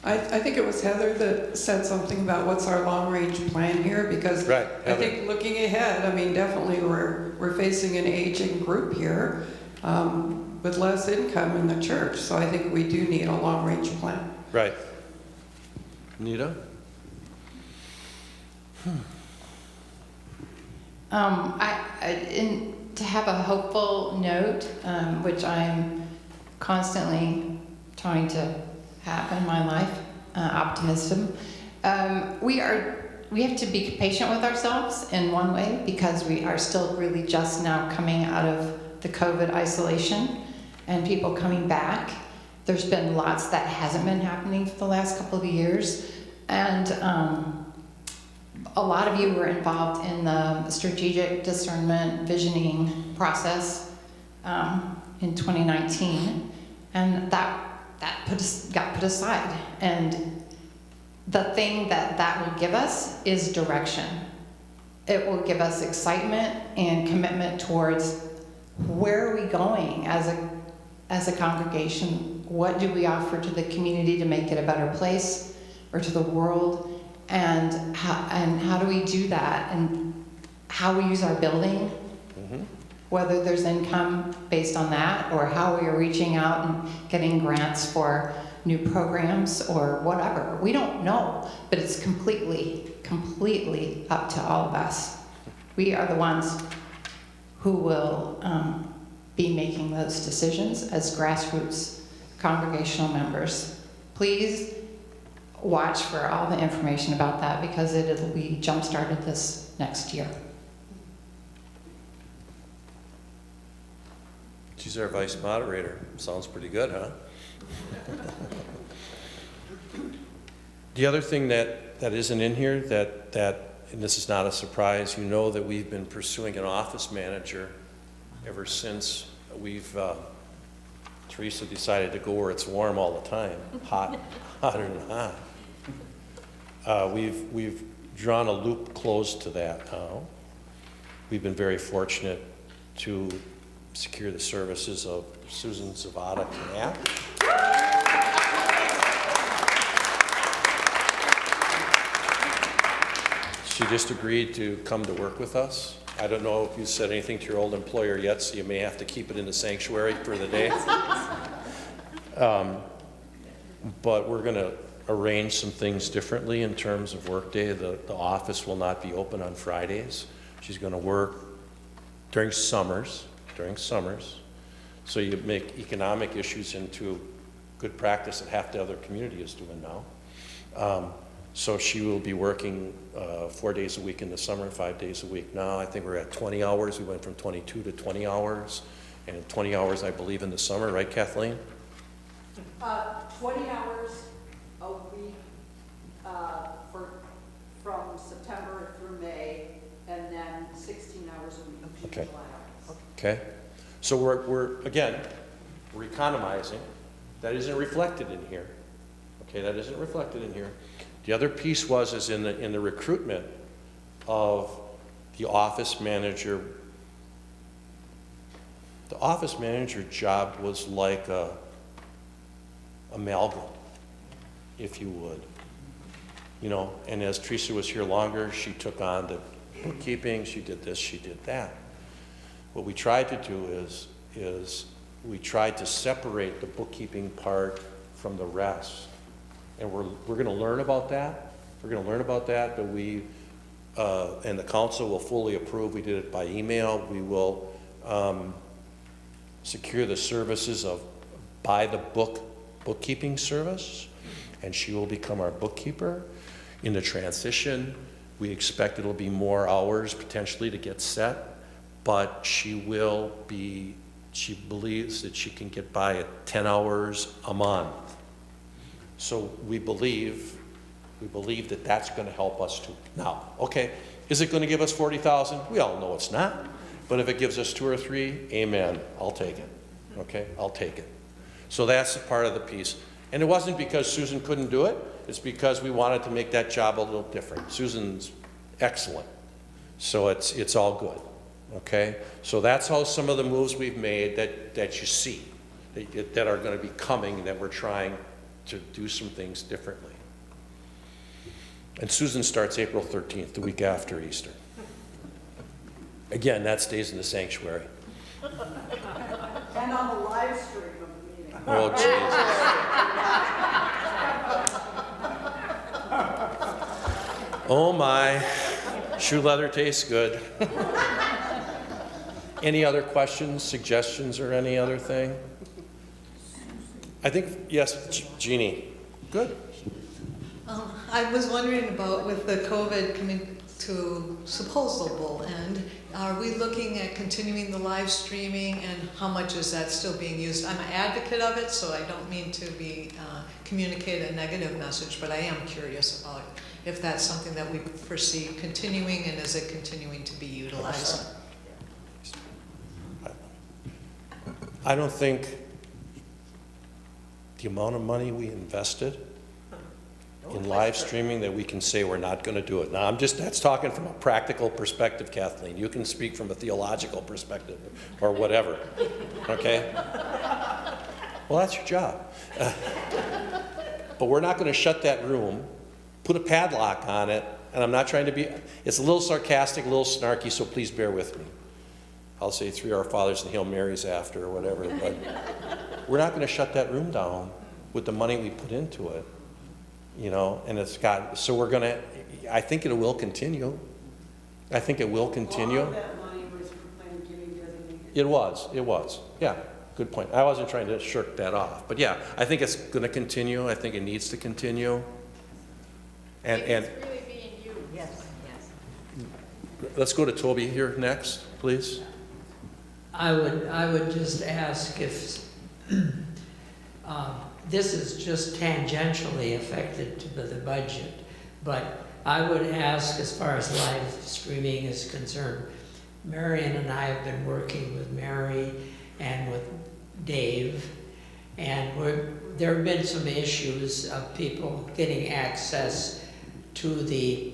I think it was Heather that said something about what's our long-range plan here, because right, I think looking ahead, I mean, definitely we're facing an aging group here with less income in the church, so I think we do need a long-range plan. Right. Nita? To have a hopeful note, which I'm constantly trying to have in my life, optimism. We have to be patient with ourselves in one way because we are still really just now coming out of the COVID isolation and people coming back. There's been lots that hasn't been happening for the last couple of years, and a lot of you were involved in the strategic discernment visioning process in 2019, and that got put aside. And the thing that will give us is direction. It will give us excitement and commitment towards where are we going as a congregation? What do we offer to the community to make it a better place, or to the world? And how do we do that? And how we use our building, whether there's income based on that, or how we are reaching out and getting grants for new programs or whatever. We don't know, but it's completely up to all of us. We are the ones who will be making those decisions as grassroots congregational members. Please watch for all the information about that because it'll be jump-started this next year. She's our vice moderator. Sounds pretty good, huh? The other thing that isn't in here and this is not a surprise, you know that we've been pursuing an office manager ever since Teresa decided to go where it's warm all the time, hotter than hot. We've drawn a loop close to that now. we've been very fortunate to secure the services of Susan Zavada-Knapp. She just agreed to come to work with us. I don't know if you said anything to your old employer yet, so you may have to keep it in the sanctuary for the day. But we're going to arrange some things differently in terms of workday. The office will not be open on Fridays. She's going to work during summers. So you make economic issues into good practice that half the other community is doing now. So she will be working 4 days a week in the summer, 5 days a week now. I think we're at 20 hours. We went from 22 to 20 hours, and 20 hours, I believe, in the summer, right, Kathleen? 20 hours a week from September through May, and then 16 hours a week of June, July, August. Okay. So we're again, we're economizing. That isn't reflected in here. Okay, that isn't reflected in here. The other piece is in the recruitment of the office manager. The office manager job was like a amalgam, if you would. You know, and as Teresa was here longer, she took on the bookkeeping, she did this, she did that. What we tried to do is we tried to separate the bookkeeping part from the rest. And we're going to learn about that. We're going to learn about that, but we, and the council will fully approve. We did it by email. We will secure the services of by the book bookkeeping service, and she will become our bookkeeper. In the transition, we expect it'll be more hours potentially to get set, but she believes that she can get by at 10 hours a month. So we believe that that's going to help us too. Now, okay, is it going to give us 40,000? We all know it's not. But if it gives us 2 or 3, amen, I'll take it. Okay, I'll take it. So that's part of the piece. And it wasn't because Susan couldn't do it. It's because we wanted to make that job a little different. Susan's excellent. So it's all good. Okay? So that's how some of the moves we've made that you see, that are going to be coming, that we're trying to do some things differently. And Susan starts April 13th, the week after Easter. Again, that stays in the sanctuary. And on the live stream of the meeting. Oh, Jesus. Oh, my. Shoe leather tastes good. Any other questions, suggestions, or any other thing? I think, yes, Jeannie. Good. I was wondering about with the COVID coming to supposable end, are we looking at continuing the live streaming, and how much is that still being used? I'm an advocate of it, so I don't mean to be communicate a negative message, but I am curious about if that's something that we foresee continuing, and is it continuing to be utilized? I don't think the amount of money we invested in live streaming that we can say we're not going to do it. Now, that's talking from a practical perspective, Kathleen. You can speak from a theological perspective or whatever, okay? Well, that's your job. But we're not going to shut that room, put a padlock on it, and I'm not trying to be, it's a little sarcastic, a little snarky, so please bear with me. I'll say 3 Our Fathers and Hail Marys after or whatever, but we're not going to shut that room down with the money we put into it. You know, and so we're going to, I think it will continue. I think it will continue. All of that money was for plan giving designated. It was. Yeah, good point. I wasn't trying to shirk that off. But yeah, I think it's going to continue. I think it needs to continue. And It's really being used. Yes. Let's go to Toby here next, please. I would just ask if this is just tangentially affected to the budget, but I would ask, as far as live streaming is concerned, Marion and I have been working with Mary and with Dave, and there have been some issues of people getting access to the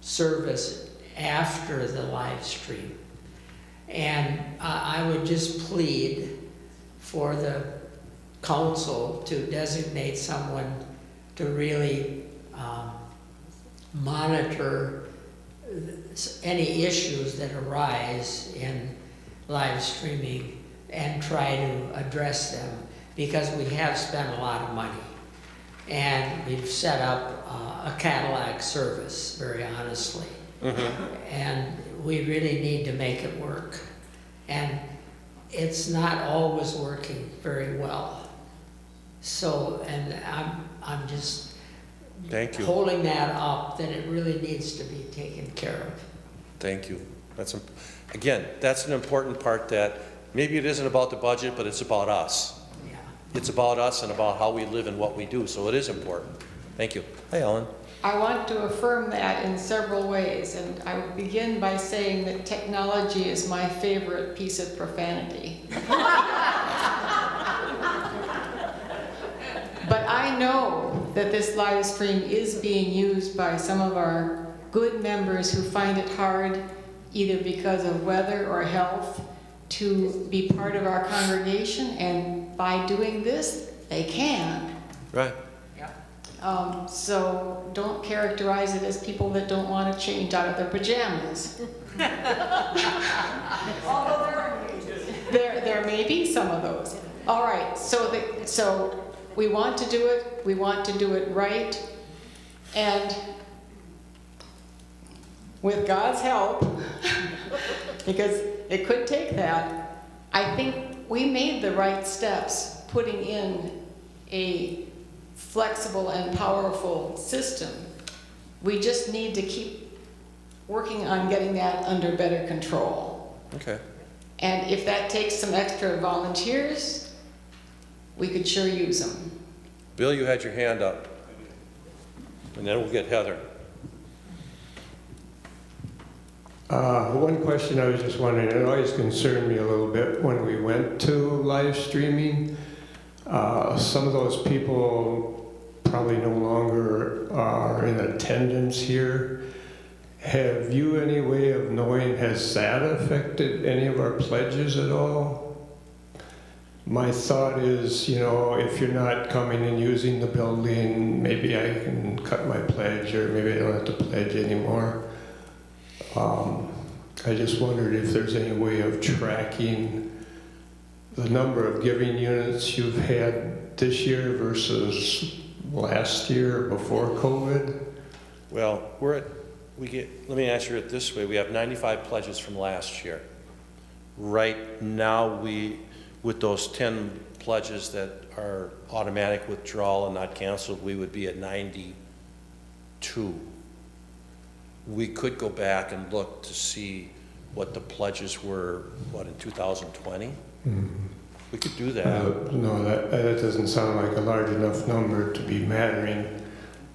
service after the live stream. And I would just plead for the council to designate someone to really monitor any issues that arise in live streaming and try to address them, because we have spent a lot of money. And we've set up a Cadillac service, very honestly. And we really need to make it work. And it's not always working very well. So, and I'm just Thank you. holding that up, that it really needs to be taken care of. Thank you. Again, that's an important part, that maybe it isn't about the budget, but it's about us. Yeah. It's about us and about how we live and what we do, so it is important. Thank you. Hi, Ellen. I want to affirm that in several ways, and I would begin by saying that technology is my favorite piece of profanity. But I know that this live stream is being used by some of our good members who find it hard, either because of weather or health, to be part of our congregation, and by doing this, they can. Right. So don't characterize it as people that don't want to change out of their pajamas. Although there may be some of those. All right, so we want to do it, we want to do it right, and with God's help, because it could take that, I think we made the right steps putting in a flexible and powerful system. We just need to keep working on getting that under better control. Okay. And if that takes some extra volunteers, we could sure use them. Bill, you had your hand up. And then we'll get Heather. One question I was just wondering, it always concerned me a little bit when we went to live streaming. Some of those people probably no longer are in attendance here. Have you any way of knowing, has that affected any of our pledges at all? My thought is, you know, if you're not coming and using the building, maybe I can cut my pledge, or maybe I don't have to pledge anymore. I just wondered if there's any way of tracking the number of giving units you've had this year versus last year before COVID. Well, let me answer it this way. We have 95 pledges from last year. Right now, with those 10 pledges that are automatic withdrawal and not canceled, we would be at 92. We could go back and look to see what the pledges were, in 2020? Mm-hmm. We could do that. No, that doesn't sound like a large enough number to be mattering,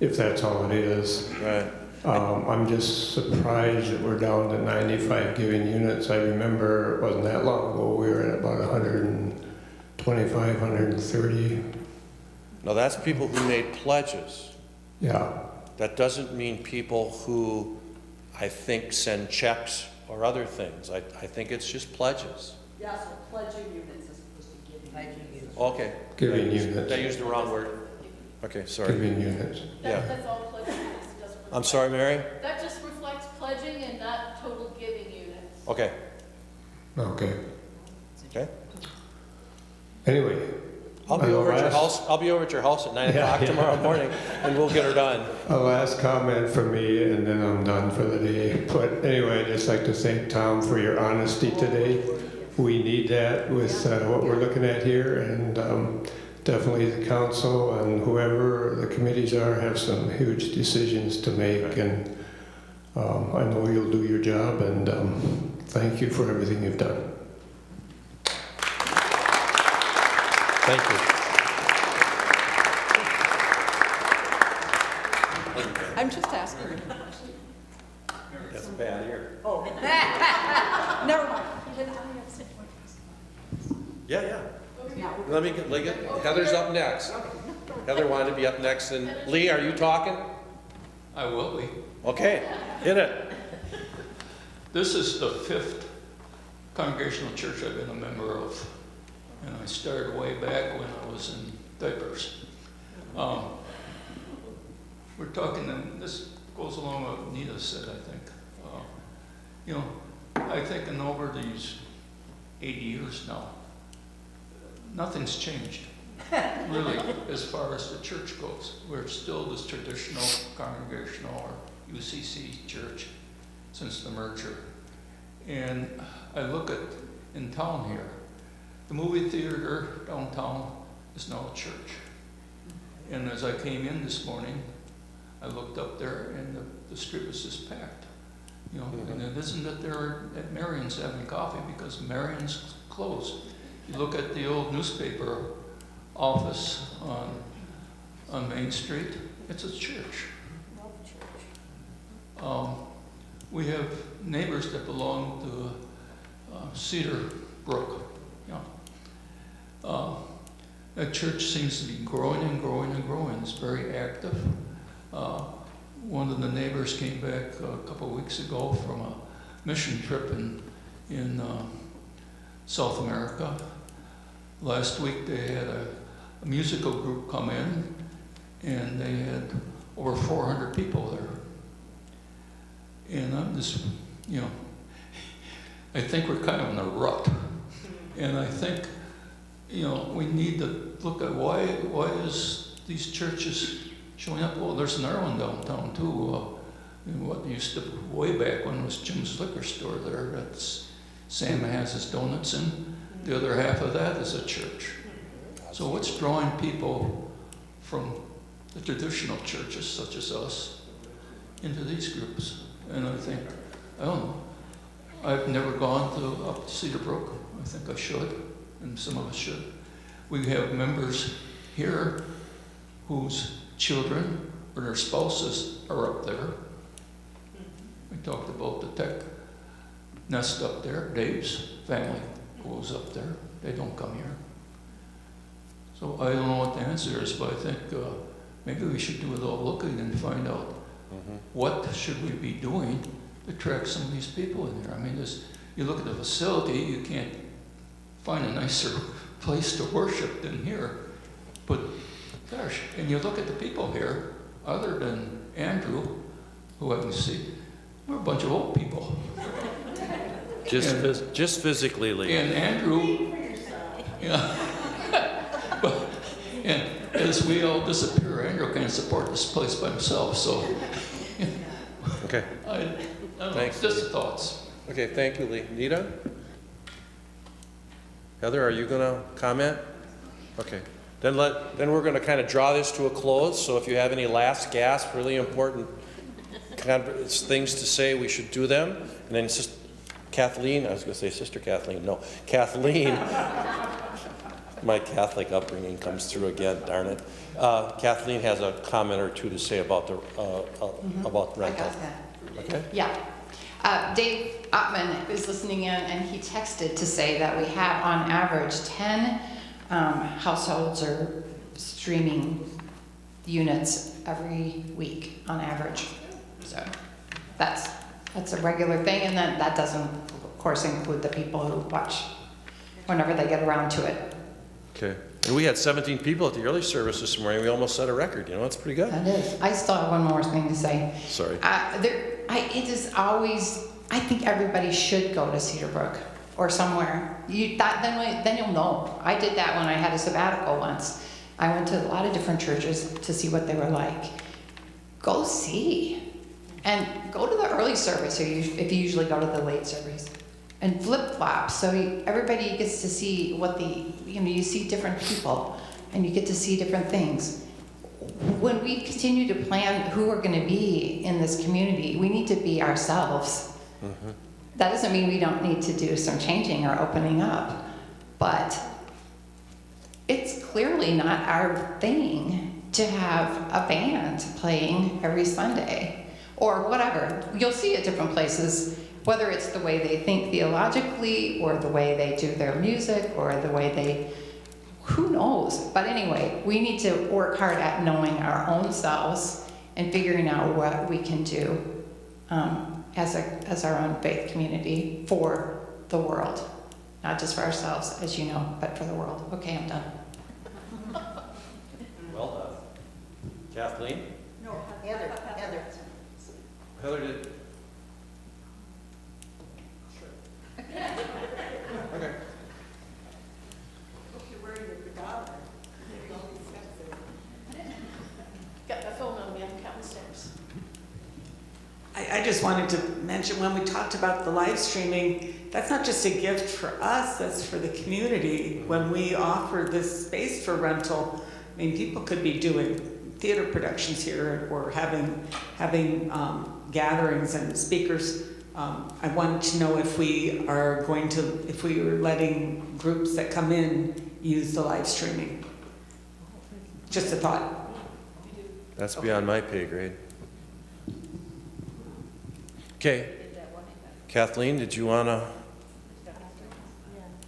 if that's all it is. Right. I'm just surprised that we're down to 95 giving units. I remember it wasn't that long ago, we were at about 125, 130. Now that's people who made pledges. Yeah. That doesn't mean people who, I think, send checks or other things. I think it's just pledges. Yeah, so pledging units as opposed to giving. Pledging units. Okay. Giving units. I used the wrong word. Okay, sorry. Giving units. Yeah. That's all pledging units does. I'm sorry, Mary? That just reflects pledging and not total giving units. Okay. Okay. Okay. Anyway. I'll be over at your house. I'll be over at your house at 9 o'clock tomorrow morning, and we'll get her done. A last comment from me, and then I'm done for the day. But anyway, I'd just like to thank Tom for your honesty today. We need that with what we're looking at here, and definitely the council and whoever the committees are have some huge decisions to make, and I know you'll do your job, and thank you for everything you've done. Thank you. I'm just asking. That's a bad ear. Oh. Never mind. Yeah. Let me get Heather's up next. Heather wanted to be up next, and Lee, are you talking? I will be. Okay, hit it. This is the 5th congregational church I've been a member of. And I started way back when I was in diapers. We're talking, and this goes along with what Nita said, I think. You know, I think in over these 80 years now, nothing's changed, really, as far as the church goes. We're still this traditional congregational or UCC church since the merger. And I look at, in town here, the movie theater downtown is now a church. And as I came in this morning, I looked up there and the street was just packed. You know, and it isn't that they're at Marion's having coffee because Marion's closed. You look at the old newspaper office on Main Street, it's a church. We have neighbors that belong to Cedar Brook. That church seems to be growing and growing and growing. It's very active. One of the neighbors came back a couple of weeks ago from a mission trip in South America. Last week they had a musical group come in and they had over 400 people there. And I'm just, you know, I think we're kind of in a rut. And I think, you know, we need to look at why is these churches showing up? Well, there's another one downtown too. What used to, way back when it was Jim's Liquor Store there, that's Sam has his donuts in. The other half of that is a church. So what's drawing people from the traditional churches such as us into these groups? And I think, I don't know, I've never gone up to Cedar Brook. I think I should, and some of us should. We have members here whose children or their spouses are up there. We talked about the tech nest up there. Dave's family goes up there. They don't come here. So I don't know what the answer is, but I think maybe we should do a little looking and find out what should we be doing to attract some of these people in there. I mean, you look at the facility, you can't find a nicer place to worship than here. But gosh, and you look at the people here, other than Andrew, who I can see, we're a bunch of old people. Just physically, Lee. And Andrew, yeah. But, and as we all disappear, Andrew can't support this place by himself, so. Okay. I don't know, Thanks, just Lee. thoughts. Okay, thank you, Lee. Nita? Heather, are you gonna comment? Okay. Then we're gonna kind of draw this to a close, so if you have any last gasp, really important things to say, we should do them. And then Kathleen, I was gonna say Sister Kathleen, no. Kathleen, my Catholic upbringing comes through again, darn it. Kathleen has a comment or two to say about about rental. Okay? Yeah. Dave Ottman is listening in, and he texted to say that we have, on average, 10 households or streaming units every week, on average. So that's a regular thing, and that doesn't, of course, include the people who watch whenever they get around to it. Okay. And we had 17 people at the early service this morning. We almost set a record. You know, it's pretty good. That is. I still have one more thing to say. Sorry. It is always, I think everybody should go to Cedar Brook or somewhere. Then you'll know. I did that when I had a sabbatical once. I went to a lot of different churches to see what they were like. Go see. And go to the early service if you usually go to the late service. And flip-flop, so everybody gets to see you see different people, and you get to see different things. When we continue to plan who we're going to be in this community, we need to be ourselves. Mm-hmm. That doesn't mean we don't need to do some changing or opening up, but it's clearly not our thing to have a band playing every Sunday or whatever. You'll see at different places, whether it's the way they think theologically or the way they do their music or the way who knows? But anyway, we need to work hard at knowing our own selves and figuring out what we can do. as our own faith community for the world, not just for ourselves, as you know, but for the world. Okay, I'm done. Well done. Kathleen? No, Heather. Heather did. Okay. Got my phone on me, I'm counting steps. I just wanted to mention, when we talked about the live streaming, that's not just a gift for us, that's for the community. When we offer this space for rental, I mean, people could be doing theater productions here or having gatherings and speakers. I wanted to know if we are letting groups that come in use the live streaming. Just a thought. That's beyond my pay grade. Okay. Kathleen, did you want to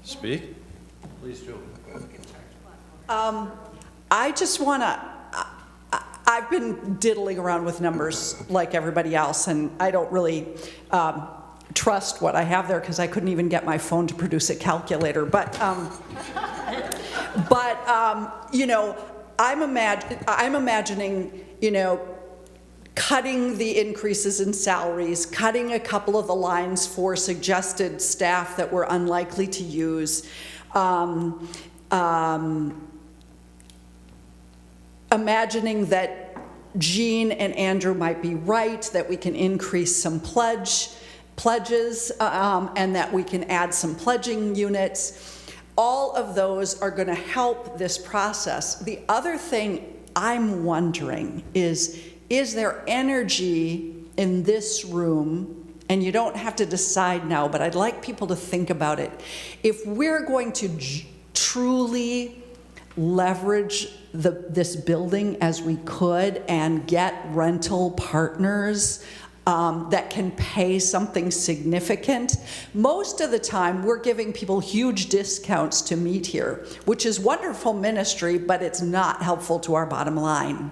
speak? Please do. I just want to, I've been diddling around with numbers like everybody else, and I don't really trust what I have there because I couldn't even get my phone to produce a calculator. But you know, I'm imagining, you know, cutting the increases in salaries, cutting a couple of the lines for suggested staff that we're unlikely to use, imagining that Jean and Andrew might be right, that we can increase some pledges, and that we can add some pledging units. All of those are going to help this process. The other thing I'm wondering is there energy in this room, and you don't have to decide now, but I'd like people to think about it. If we're going to truly leverage this building as we could and get rental partners that can pay something significant, most of the time we're giving people huge discounts to meet here, which is wonderful ministry, but it's not helpful to our bottom line.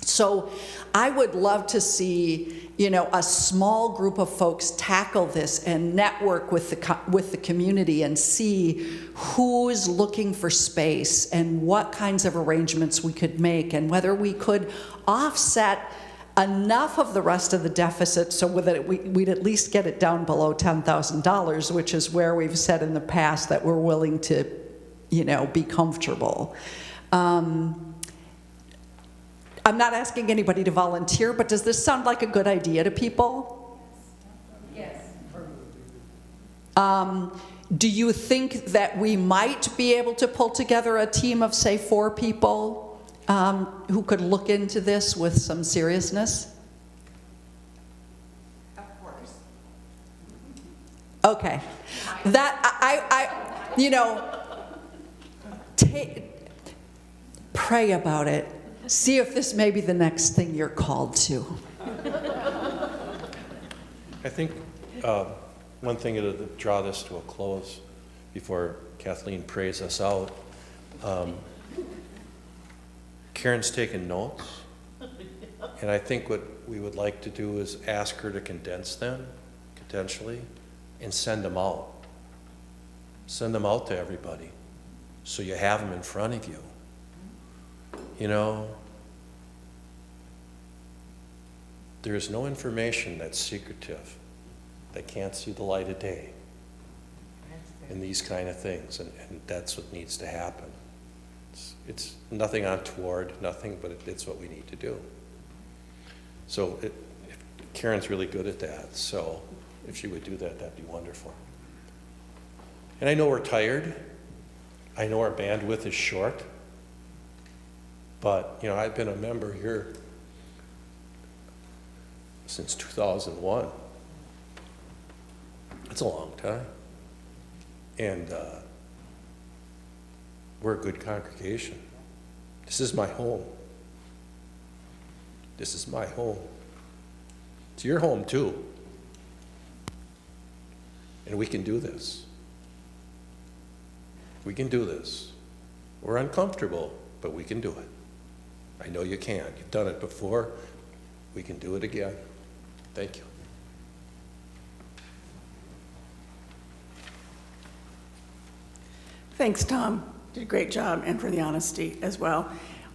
So I would love to see, you know, a small group of folks tackle this and network with the community and see who's looking for space and what kinds of arrangements we could make and whether we could offset enough of the rest of the deficit so that we'd at least get it down below $10,000, which is where we've said in the past that we're willing to, you know, be comfortable. I'm not asking anybody to volunteer, but does this sound like a good idea to people? Yes. Do you think that we might be able to pull together a team of, say, 4 people who could look into this with some seriousness? Of course. Okay. That, you know, pray about it. See if this may be the next thing you're called to. I think one thing to draw this to a close before Kathleen prays us out. Karen's taken notes, and I think what we would like to do is ask her to condense them, potentially, and send them out. Send them out to everybody, so you have them in front of you. You know, there's no information that's secretive, that can't see the light of day, and these kind of things, and that's what needs to happen. It's nothing untoward, nothing, but it's what we need to do. So Karen's really good at that, so if she would do that, that'd be wonderful. And I know we're tired. I know our bandwidth is short. But, you know, I've been a member here since 2001. That's a long time. And we're a good congregation. This is my home. This is my home. It's your home too. And we can do this. We can do this. We're uncomfortable, but we can do it. I know you can. You've done it before. We can do it again. Thank you. Thanks, Tom. Did a great job, and for the honesty as well.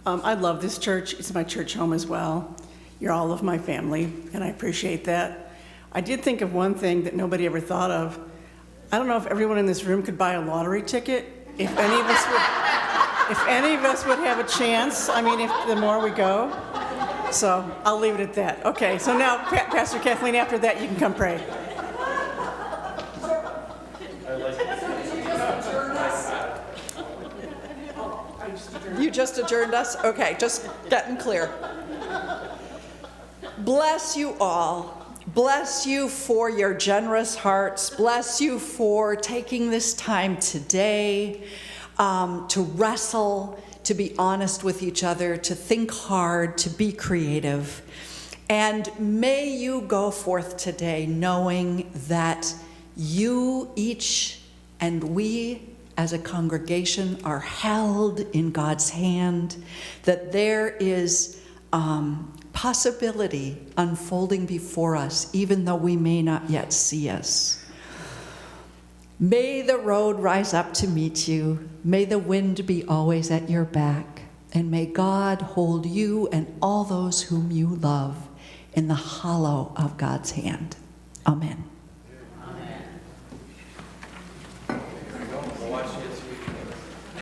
I love this church. It's my church home as well. You're all of my family, and I appreciate that. I did think of one thing that nobody ever thought of. I don't know if everyone in this room could buy a lottery ticket. If any of us would have a chance. I mean, if the more we go. So I'll leave it at that. Okay, so now, Pastor Kathleen, after that, you can come pray. You just adjourned us? Okay, just getting clear. Bless you all. Bless you for your generous hearts. Bless you for taking this time today to wrestle, to be honest with each other, to think hard, to be creative. And may you go forth today knowing that you each and we as a congregation are held in God's hand, that there is possibility unfolding before us, even though we may not yet see us. May the road rise up to meet you. May the wind be always at your back. And may God hold you and all those whom you love in the hollow of God's hand. Amen.